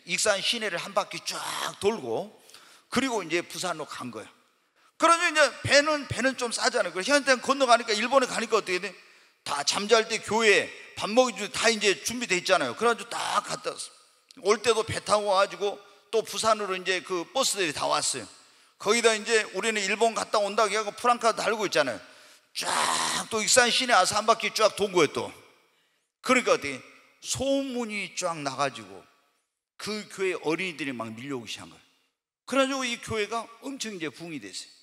익산 시내를 한 바퀴 쫙 돌고 그리고 이제 부산으로 간 거예요. 그러니 이제 배는 좀 싸잖아요. 그래서 현대는 건너가니까 일본에 가니까 어떻게 돼? 다 잠잘 때 교회 밥 먹이 줄 다 이제 준비돼 있잖아요. 그래가지고 딱 갔다 왔어. 올 때도 배 타고 와가지고 또 부산으로 이제 그 버스들이 다 왔어요. 거기다 이제 우리는 일본 갔다 온다고 해갖고 프랑카드 달고 있잖아요. 쫙 또 익산 시내 와서 한 바퀴 쫙 돈 거예요 또. 그러니까 어떻게 소문이 쫙 나가지고 그 교회 어린이들이 막 밀려오기 시작한 거예요. 그래가지고 이 교회가 엄청 이제 부흥이 됐어요.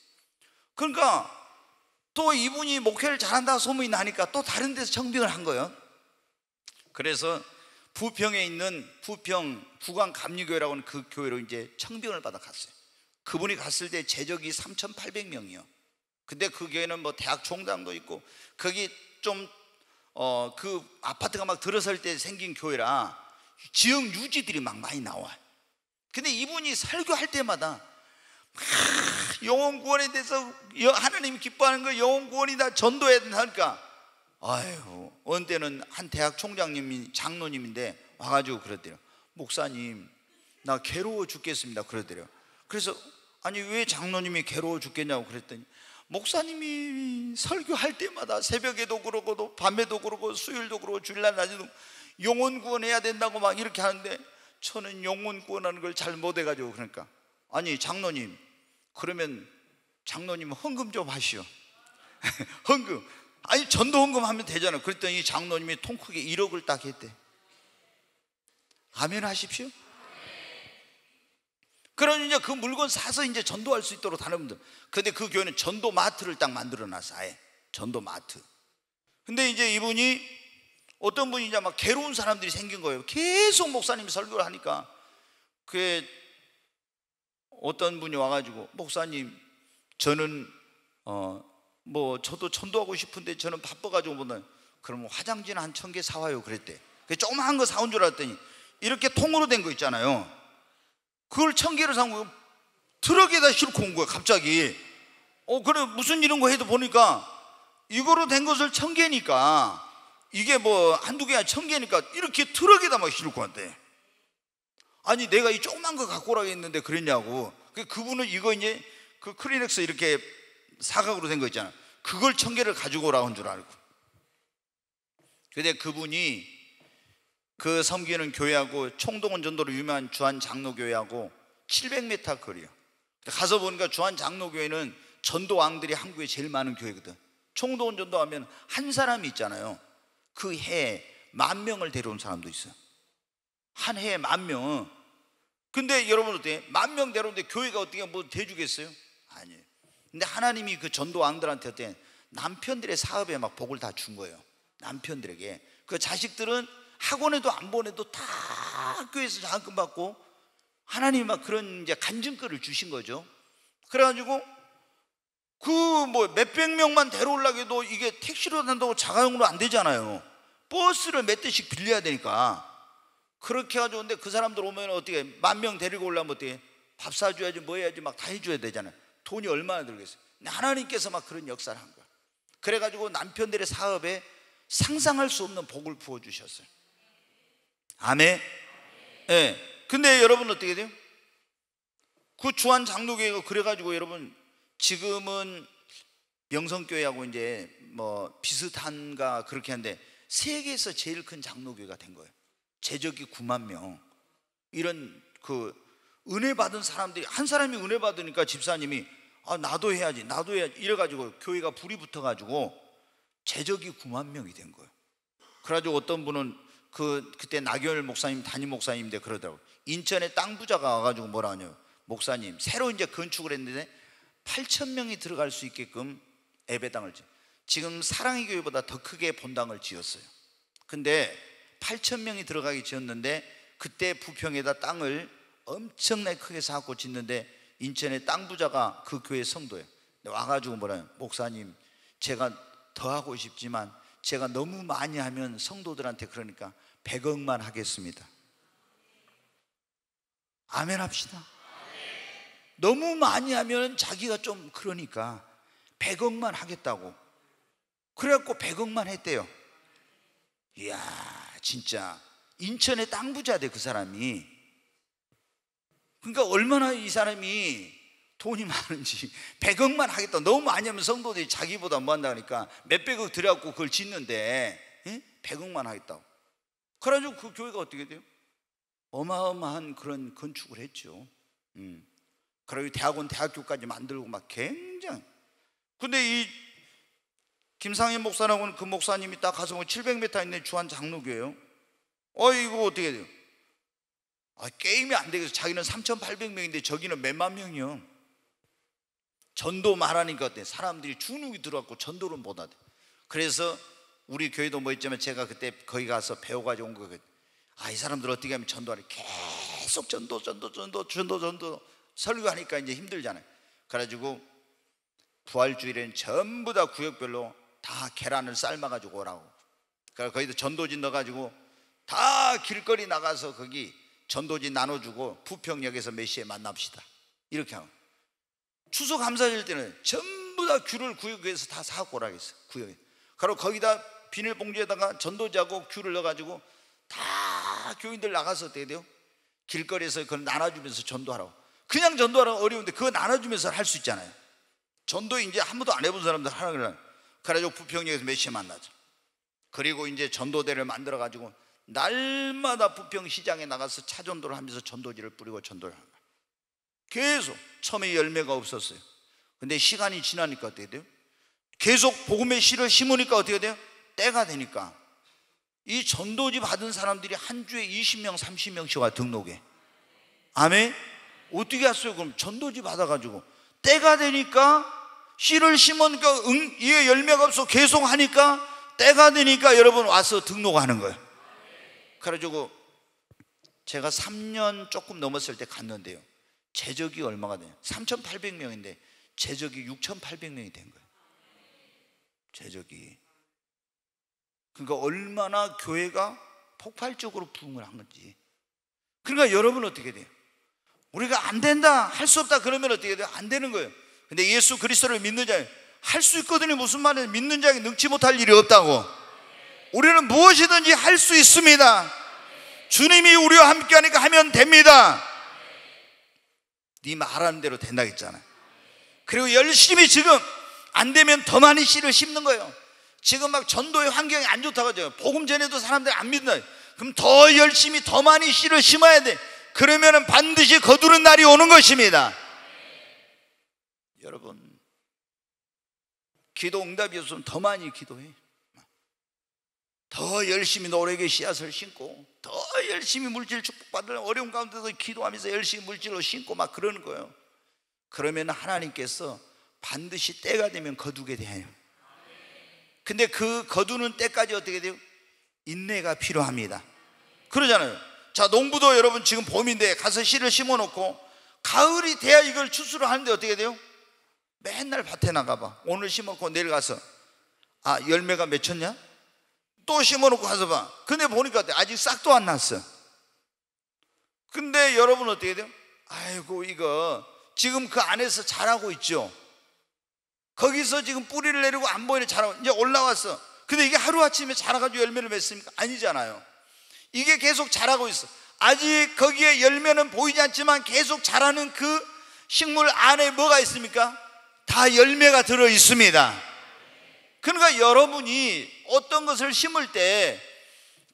그러니까 또 이분이 목회를 잘한다 소문이 나니까 또 다른 데서 청빙을 한 거예요. 그래서 부평에 있는 부평 부광 감리교회라고 하는 그 교회로 이제 청빙을 받아 갔어요. 그분이 갔을 때 재적이 3,800명이요. 근데 그 교회는 뭐 대학 총장도 있고 거기 좀 그 아파트가 막 들어설 때 생긴 교회라 지역 유지들이 막 많이 나와요. 근데 이분이 설교할 때마다 영혼 구원에 대해서 하나님이 기뻐하는 거 영혼 구원이다 전도해야 된다니까 아유 어느 때는 한 대학 총장님이 장로님인데 와가지고 그러더래요. 목사님 나 괴로워 죽겠습니다 그러더래요. 그래서 아니 왜 장로님이 괴로워 죽겠냐고 그랬더니 목사님이 설교할 때마다 새벽에도 그러고 밤에도 그러고 수요일도 그러고 주일날 낮에도 영혼 구원해야 된다고 막 이렇게 하는데 저는 영혼 구원하는 걸 잘 못해가지고 그러니까 아니 장로님 그러면 장로님 헌금 좀 하시오. 헌금 아니 전도 헌금하면 되잖아요. 그랬더니 장로님이 통 크게 1억을 딱 했대. 아멘 하십시오. 그러니 이제 그 물건 사서 이제 전도할 수 있도록 다른 분들. 근데 그 교회는 전도 마트를 딱 만들어 놨어. 아예 전도 마트. 근데 이제 이분이 어떤 분이 이제 막 괴로운 사람들이 생긴 거예요. 계속 목사님이 설교를 하니까 그게 어떤 분이 와가지고 목사님 저는 뭐 저도 전도하고 싶은데 저는 바빠가지고 보면 그러면 화장지는 한 1,000개 사와요 그랬대. 그 조그마한 거 사온 줄 알았더니 이렇게 통으로 된 거 있잖아요. 그걸 1,000개를 사온 거예요. 트럭에다 싣고 온 거야 갑자기. 그래 무슨 이런 거 해도 보니까 이거로 된 것을 1,000개니까 이게 뭐 한두 개야 1,000개니까 이렇게 트럭에다 막 싣고 왔대. 아니 내가 이 조그만 거 갖고 오라고 했는데 그랬냐고. 그분은 이거 이제 그 크리넥스 이렇게 사각으로 된 거 있잖아. 그걸 1,000개를 가지고 오라고 한 줄 알고. 근데 그분이 그 섬기는 교회하고 총동원 전도로 유명한 주한 장로교회하고 700m 거리요. 가서 보니까 주한 장로교회는 전도왕들이 한국에 제일 많은 교회거든. 총동원 전도하면 한 사람이 있잖아요. 그 해에 10,000명을 데려온 사람도 있어요. 한 해에 10,000명. 근데 여러분 어때요? 10,000명 데려오는데 교회가 어떻게 뭐 대주겠어요? 아니에요. 근데 하나님이 그 전도왕들한테 어때? 남편들의 사업에 막 복을 다 준 거예요. 남편들에게. 그 자식들은 학원에도 안 보내도 다 학교에서 장학금 받고 하나님이 막 그런 이제 간증글을 주신 거죠. 그래가지고 그 뭐 몇백 명만 데려오려고 해도 이게 택시로 단다고 자가용으로 안 되잖아요. 버스를 몇 대씩 빌려야 되니까. 그렇게 해가지고 근데 그 사람들 오면 어떻게 10,000명 데리고 오려면 어떻게 밥 사줘야지 뭐 해야지 막 다 해줘야 되잖아요. 돈이 얼마나 들겠어요. 근데 하나님께서 막 그런 역사를 한 거야. 그래가지고 남편들의 사업에 상상할 수 없는 복을 부어주셨어요. 아멘. 예. 근데 여러분 어떻게 돼요? 그 주한 장로교회가 그래가지고 여러분 지금은 명성교회하고 이제 뭐 비슷한가 그렇게 하는데 세계에서 제일 큰 장로교회가 된 거예요. 재적이 9만 명. 이런 그 은혜 받은 사람들이, 한 사람이 은혜 받으니까 집사님이 나도 해야지 이래가지고 교회가 불이 붙어가지고 재적이 9만 명이 된 거예요. 그래가지고 어떤 분은 그때 나경열 목사님 담임 목사님인데 그러더라고요. 인천에 땅 부자가 와가지고 뭐라 하냐면, 목사님 새로 이제 건축을 했는데 8,000명이 들어갈 수 있게끔 예배당을 지금 사랑의 교회보다 더 크게 본당을 지었어요. 근데 8,000명이 들어가게 지었는데 그때 부평에다 땅을 엄청나게 크게 사고 짓는데 인천의 땅 부자가 그 교회 성도예요. 와가지고 뭐라요? 목사님 제가 더 하고 싶지만 제가 너무 많이 하면 성도들한테 그러니까 100억만 하겠습니다. 아멘 합시다. 너무 많이 하면 자기가 좀 그러니까 100억만 하겠다고. 그래갖고 100억만 했대요. 이야 진짜 인천의 땅 부자 돼 그 사람이. 그러니까 얼마나 이 사람이 돈이 많은지 100억만 하겠다. 너무 많이 하면 성도들이 자기보다 뭐 한다 그러니까 몇백억 들여갖고 그걸 짓는데 100억만 하겠다고. 그래가지고 그 교회가 어떻게 돼요? 어마어마한 그런 건축을 했죠. 그리고 대학원 대학교까지 만들고 막 굉장히. 근데 이 김상현 목사라고는 그 목사님이 딱 가서 700m 있는 주한 장로교예요. 이거 어떻게 돼요? 게임이 안 되겠어. 자기는 3,800명인데 저기는 몇만 명이요. 전도 말하니까 어때? 사람들이 주눅이 들어갖고 전도를 못 하대. 그래서 우리 교회도 뭐 있지만 제가 그때 거기 가서 배워가지고 온 거거든요. 이 사람들 어떻게 하면 전도하래? 계속 전도 설교하니까 이제 힘들잖아요. 그래가지고 부활주일엔 전부 다 구역별로 다 계란을 삶아가지고 오라고. 그래서 거기다 전도지 넣어가지고 다 길거리 나가서 거기 전도지 나눠주고 부평역에서 몇 시에 만납시다 이렇게 하고, 추수감사절 때는 전부 다 귤을 구역에서 다 사갖고 오라고 했어요. 구역에. 그리고 거기다 비닐봉지에다가 전도지하고 귤을 넣어가지고 다 교인들 나가서 어떻게 돼요? 길거리에서 그걸 나눠주면서 전도하라고. 그냥 전도하라고 어려운데 그거 나눠주면서 할 수 있잖아요. 전도 이제 한 번도 안 해본 사람들 하라 그래. 그래가지고 부평역에서 몇 시에 만나죠. 그리고 이제 전도대를 만들어가지고 날마다 부평시장에 나가서 차전도를 하면서 전도지를 뿌리고 전도를 하는 거예요. 계속. 처음에 열매가 없었어요. 근데 시간이 지나니까 어떻게 돼요? 계속 복음의 씨를 심으니까 어떻게 돼요? 때가 되니까 이 전도지 받은 사람들이 한 주에 20명 30명씩 와 등록해. 아멘? 어떻게 했어요? 그럼 전도지 받아가지고 때가 되니까 씨를 심으니까 이게 열매가 없어 계속 하니까 때가 되니까 여러분 와서 등록하는 거예요. 그래가지고 제가 3년 조금 넘었을 때 갔는데요, 재적이 얼마가 돼요? 3,800명인데 재적이 6,800명이 된 거예요. 재적이. 그러니까 얼마나 교회가 폭발적으로 부흥을 한 건지. 그러니까 여러분 어떻게 돼요? 우리가 안 된다, 할 수 없다 그러면 어떻게 돼요? 안 되는 거예요. 근데 예수 그리스도를 믿는 자는 할 수 있거든요. 무슨 말이에요? 믿는 자에게 능치 못할 일이 없다고. 우리는 무엇이든지 할 수 있습니다. 주님이 우리와 함께 하니까 하면 됩니다. 네 말하는 대로 된다 했잖아요. 그리고 열심히 지금 안 되면 더 많이 씨를 심는 거예요. 지금 막 전도의 환경이 안 좋다고 하죠. 복음 전에도 사람들이 안 믿는다. 그럼 더 열심히 더 많이 씨를 심어야 돼. 그러면 반드시 거두는 날이 오는 것입니다. 여러분, 기도 응답이 없으면 더 많이 기도해. 더 열심히 노력의 씨앗을 심고 더 열심히 물질 축복받을 어려운 가운데도 기도하면서 열심히 물질로 심고 막 그러는 거예요. 그러면 하나님께서 반드시 때가 되면 거두게 돼요. 근데 그 거두는 때까지 어떻게 돼요? 인내가 필요합니다. 그러잖아요. 자, 농부도 여러분 지금 봄인데 가서 씨를 심어놓고 가을이 돼야 이걸 추수를 하는데 어떻게 돼요? 맨날 밭에 나가봐. 오늘 심어놓고 내일 가서 열매가 맺혔냐? 또 심어놓고 가서 봐. 근데 보니까 아직 싹도 안 났어. 근데 여러분 어떻게 돼요? 아이고 이거 지금 그 안에서 자라고 있죠. 거기서 지금 뿌리를 내리고 안 보이는 자라, 이제 올라왔어. 근데 이게 하루아침에 자라가지고 열매를 맺습니까? 아니잖아요. 이게 계속 자라고 있어. 아직 거기에 열매는 보이지 않지만 계속 자라는 그 식물 안에 뭐가 있습니까? 다 열매가 들어 있습니다. 그러니까 여러분이 어떤 것을 심을 때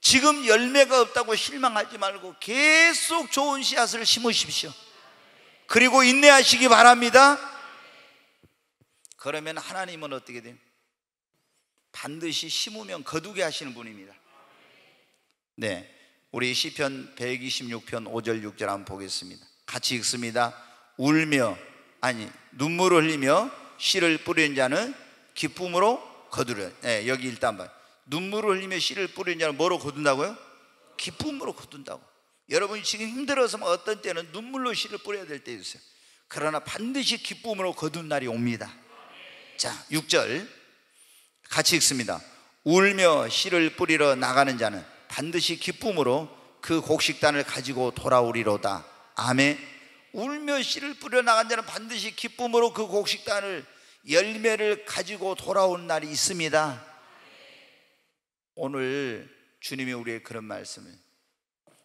지금 열매가 없다고 실망하지 말고 계속 좋은 씨앗을 심으십시오. 그리고 인내하시기 바랍니다. 그러면 하나님은 어떻게 돼요? 반드시 심으면 거두게 하시는 분입니다. 네, 우리 시편 126편 5절 6절 한번 보겠습니다. 같이 읽습니다. 눈물을 흘리며 씨를 뿌리는 자는 기쁨으로 거두려. 네, 여기 일단 봐요. 눈물을 흘리며 씨를 뿌리는 자는 뭐로 거둔다고요? 기쁨으로 거둔다고. 여러분이 지금 힘들어서 어떤 때는 눈물로 씨를 뿌려야 될 때 있어요. 그러나 반드시 기쁨으로 거둔 날이 옵니다. 자, 6절 같이 읽습니다. 울며 씨를 뿌리러 나가는 자는 반드시 기쁨으로 그 곡식단을 가지고 돌아오리로다. 아멘. 울며 씨를 뿌리러 나간 자는 반드시 기쁨으로 그 곡식단을, 열매를 가지고 돌아오는 날이 있습니다. 오늘 주님이 우리의 그런 말씀을,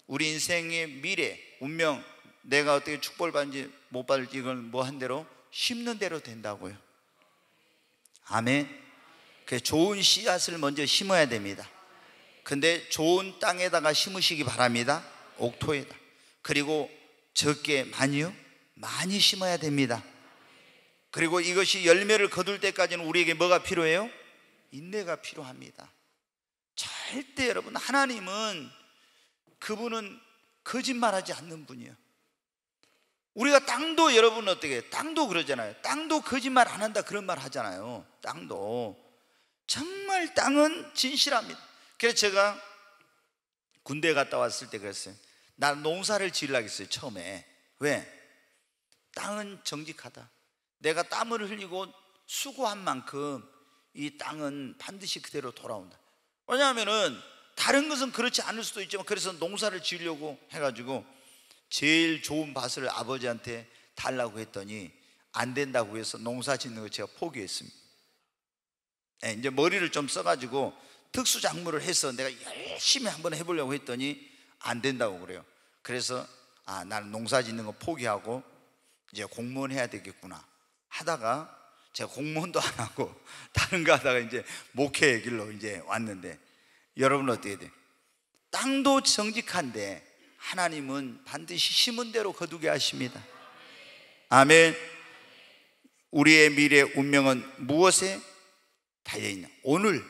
우리 인생의 미래, 운명, 내가 어떻게 축복을 받는지 못 받을지 이건 뭐 한 대로 심는 대로 된다고요. 아멘. 그 좋은 씨앗을 먼저 심어야 됩니다. 근데 좋은 땅에다가 심으시기 바랍니다. 옥토에다. 그리고 적게 많이요? 많이 심어야 됩니다. 그리고 이것이 열매를 거둘 때까지는 우리에게 뭐가 필요해요? 인내가 필요합니다. 절대 여러분, 하나님은 그분은 거짓말하지 않는 분이에요. 우리가 땅도, 여러분 어떻게 해요? 땅도 그러잖아요. 땅도 거짓말 안 한다 그런 말 하잖아요. 땅도 정말 땅은 진실합니다. 그래서 제가 군대 갔다 왔을 때 그랬어요. 나 농사를 지으려고 했어요 처음에. 왜? 땅은 정직하다. 내가 땀을 흘리고 수고한 만큼 이 땅은 반드시 그대로 돌아온다. 왜냐하면은 다른 것은 그렇지 않을 수도 있지만, 그래서 농사를 지으려고 해가지고 제일 좋은 밭을 아버지한테 달라고 했더니 안 된다고 해서 농사 짓는 거 제가 포기했습니다. 네, 이제 머리를 좀 써가지고 특수작물을 해서 내가 열심히 한번 해보려고 했더니 안 된다고 그래요. 그래서 나는 농사 짓는 거 포기하고 이제 공무원 해야 되겠구나 하다가 제가 공무원도 안 하고 다른 거 하다가 이제 목회의 길로 이제 왔는데, 여러분 어떻게 돼요? 땅도 정직한데 하나님은 반드시 심은 대로 거두게 하십니다. 아멘. 우리의 미래 운명은 무엇에 달려있냐? 오늘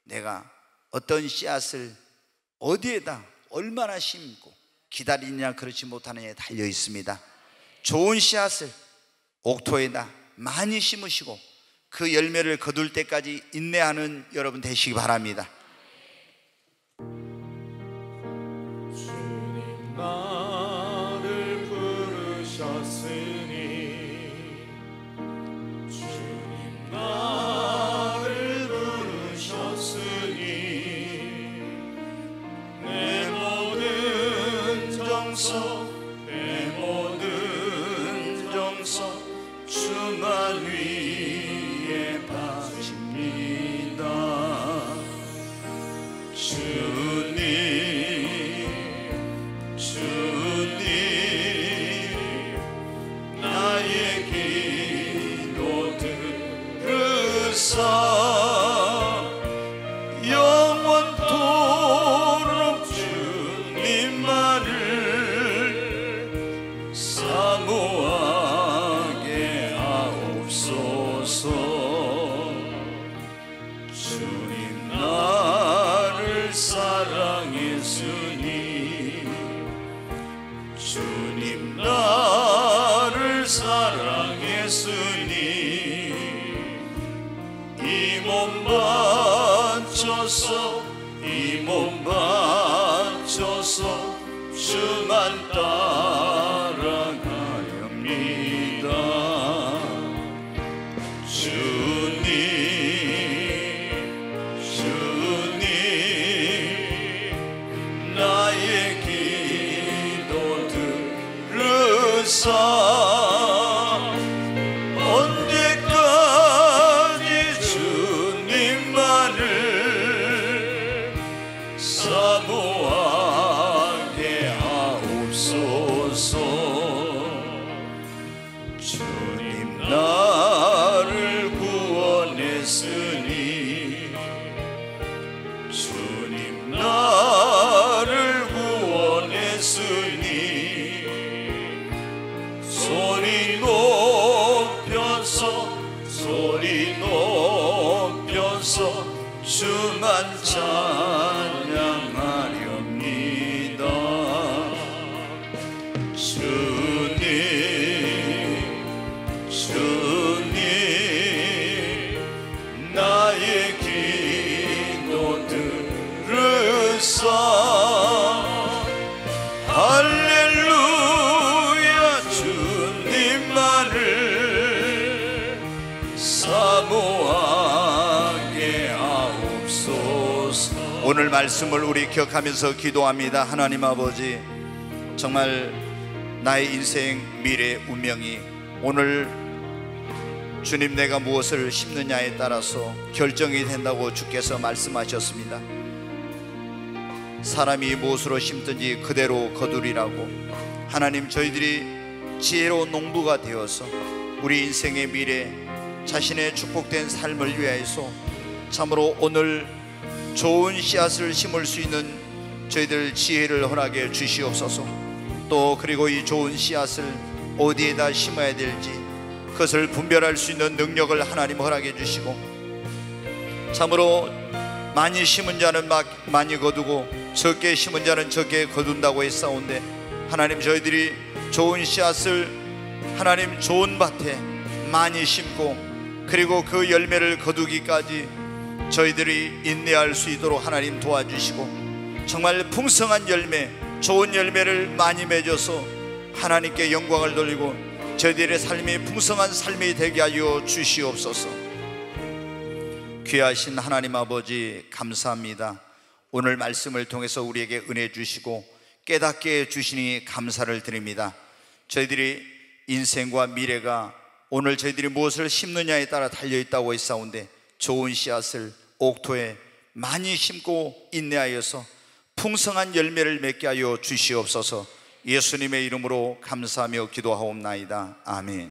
내가 어떤 씨앗을 어디에다 얼마나 심고 기다리느냐 그렇지 못하느냐에 달려 있습니다. 좋은 씨앗을 옥토에다 많이 심으시고 그 열매를 거둘 때까지 인내하는 여러분 되시기 바랍니다. 주님 나를 부르셨으니, 주님 나를 부르셨으니, 내 모든 정성, 내 모든 정성 주만 위에 바칩니다. 주님, 주님, 나의 기도 들으사 영원토록 주님만을 사모하게 하옵소서. 주님 나를 사랑했으니, 주님 나를 사랑했으니, 이 몸 바쳐서, 이 몸 바쳐서 주만 따라가렵니다. 주님, 주님, 나의 기도 들으사 언제까지 주만 찬양하렵니다. 주님 주님 나의 기도 들으사 할렐루야 주님만을 사모하게 하옵소서. 오늘 말씀을 우리 기억하면서 기도합니다. 하나님 아버지, 정말 나의 인생 미래 운명이 오늘 주님 내가 무엇을 심느냐에 따라서 결정이 된다고 주께서 말씀하셨습니다. 사람이 무엇으로 심든지 그대로 거두리라고. 하나님, 저희들이 지혜로운 농부가 되어서 우리 인생의 미래, 자신의 축복된 삶을 위하여서 참으로 오늘 좋은 씨앗을 심을 수 있는 저희들 지혜를 허락해 주시옵소서. 또 그리고 이 좋은 씨앗을 어디에다 심어야 될지 그것을 분별할 수 있는 능력을 하나님 허락해 주시고, 참으로 많이 심은 자는 많이 거두고 적게 심은 자는 적게 거둔다고 했사온데, 하나님 저희들이 좋은 씨앗을 하나님 좋은 밭에 많이 심고 그리고 그 열매를 거두기까지 저희들이 인내할 수 있도록 하나님 도와주시고, 정말 풍성한 열매, 좋은 열매를 많이 맺어서 하나님께 영광을 돌리고 저희들의 삶이 풍성한 삶이 되게 하여 주시옵소서. 귀하신 하나님 아버지, 감사합니다. 오늘 말씀을 통해서 우리에게 은혜 주시고 깨닫게 해주시니 감사를 드립니다. 저희들이 인생과 미래가 오늘 저희들이 무엇을 심느냐에 따라 달려있다고 했사온데, 좋은 씨앗을 옥토에 많이 심고 인내하여서 풍성한 열매를 맺게 하여 주시옵소서. 예수님의 이름으로 감사하며 기도하옵나이다. 아멘.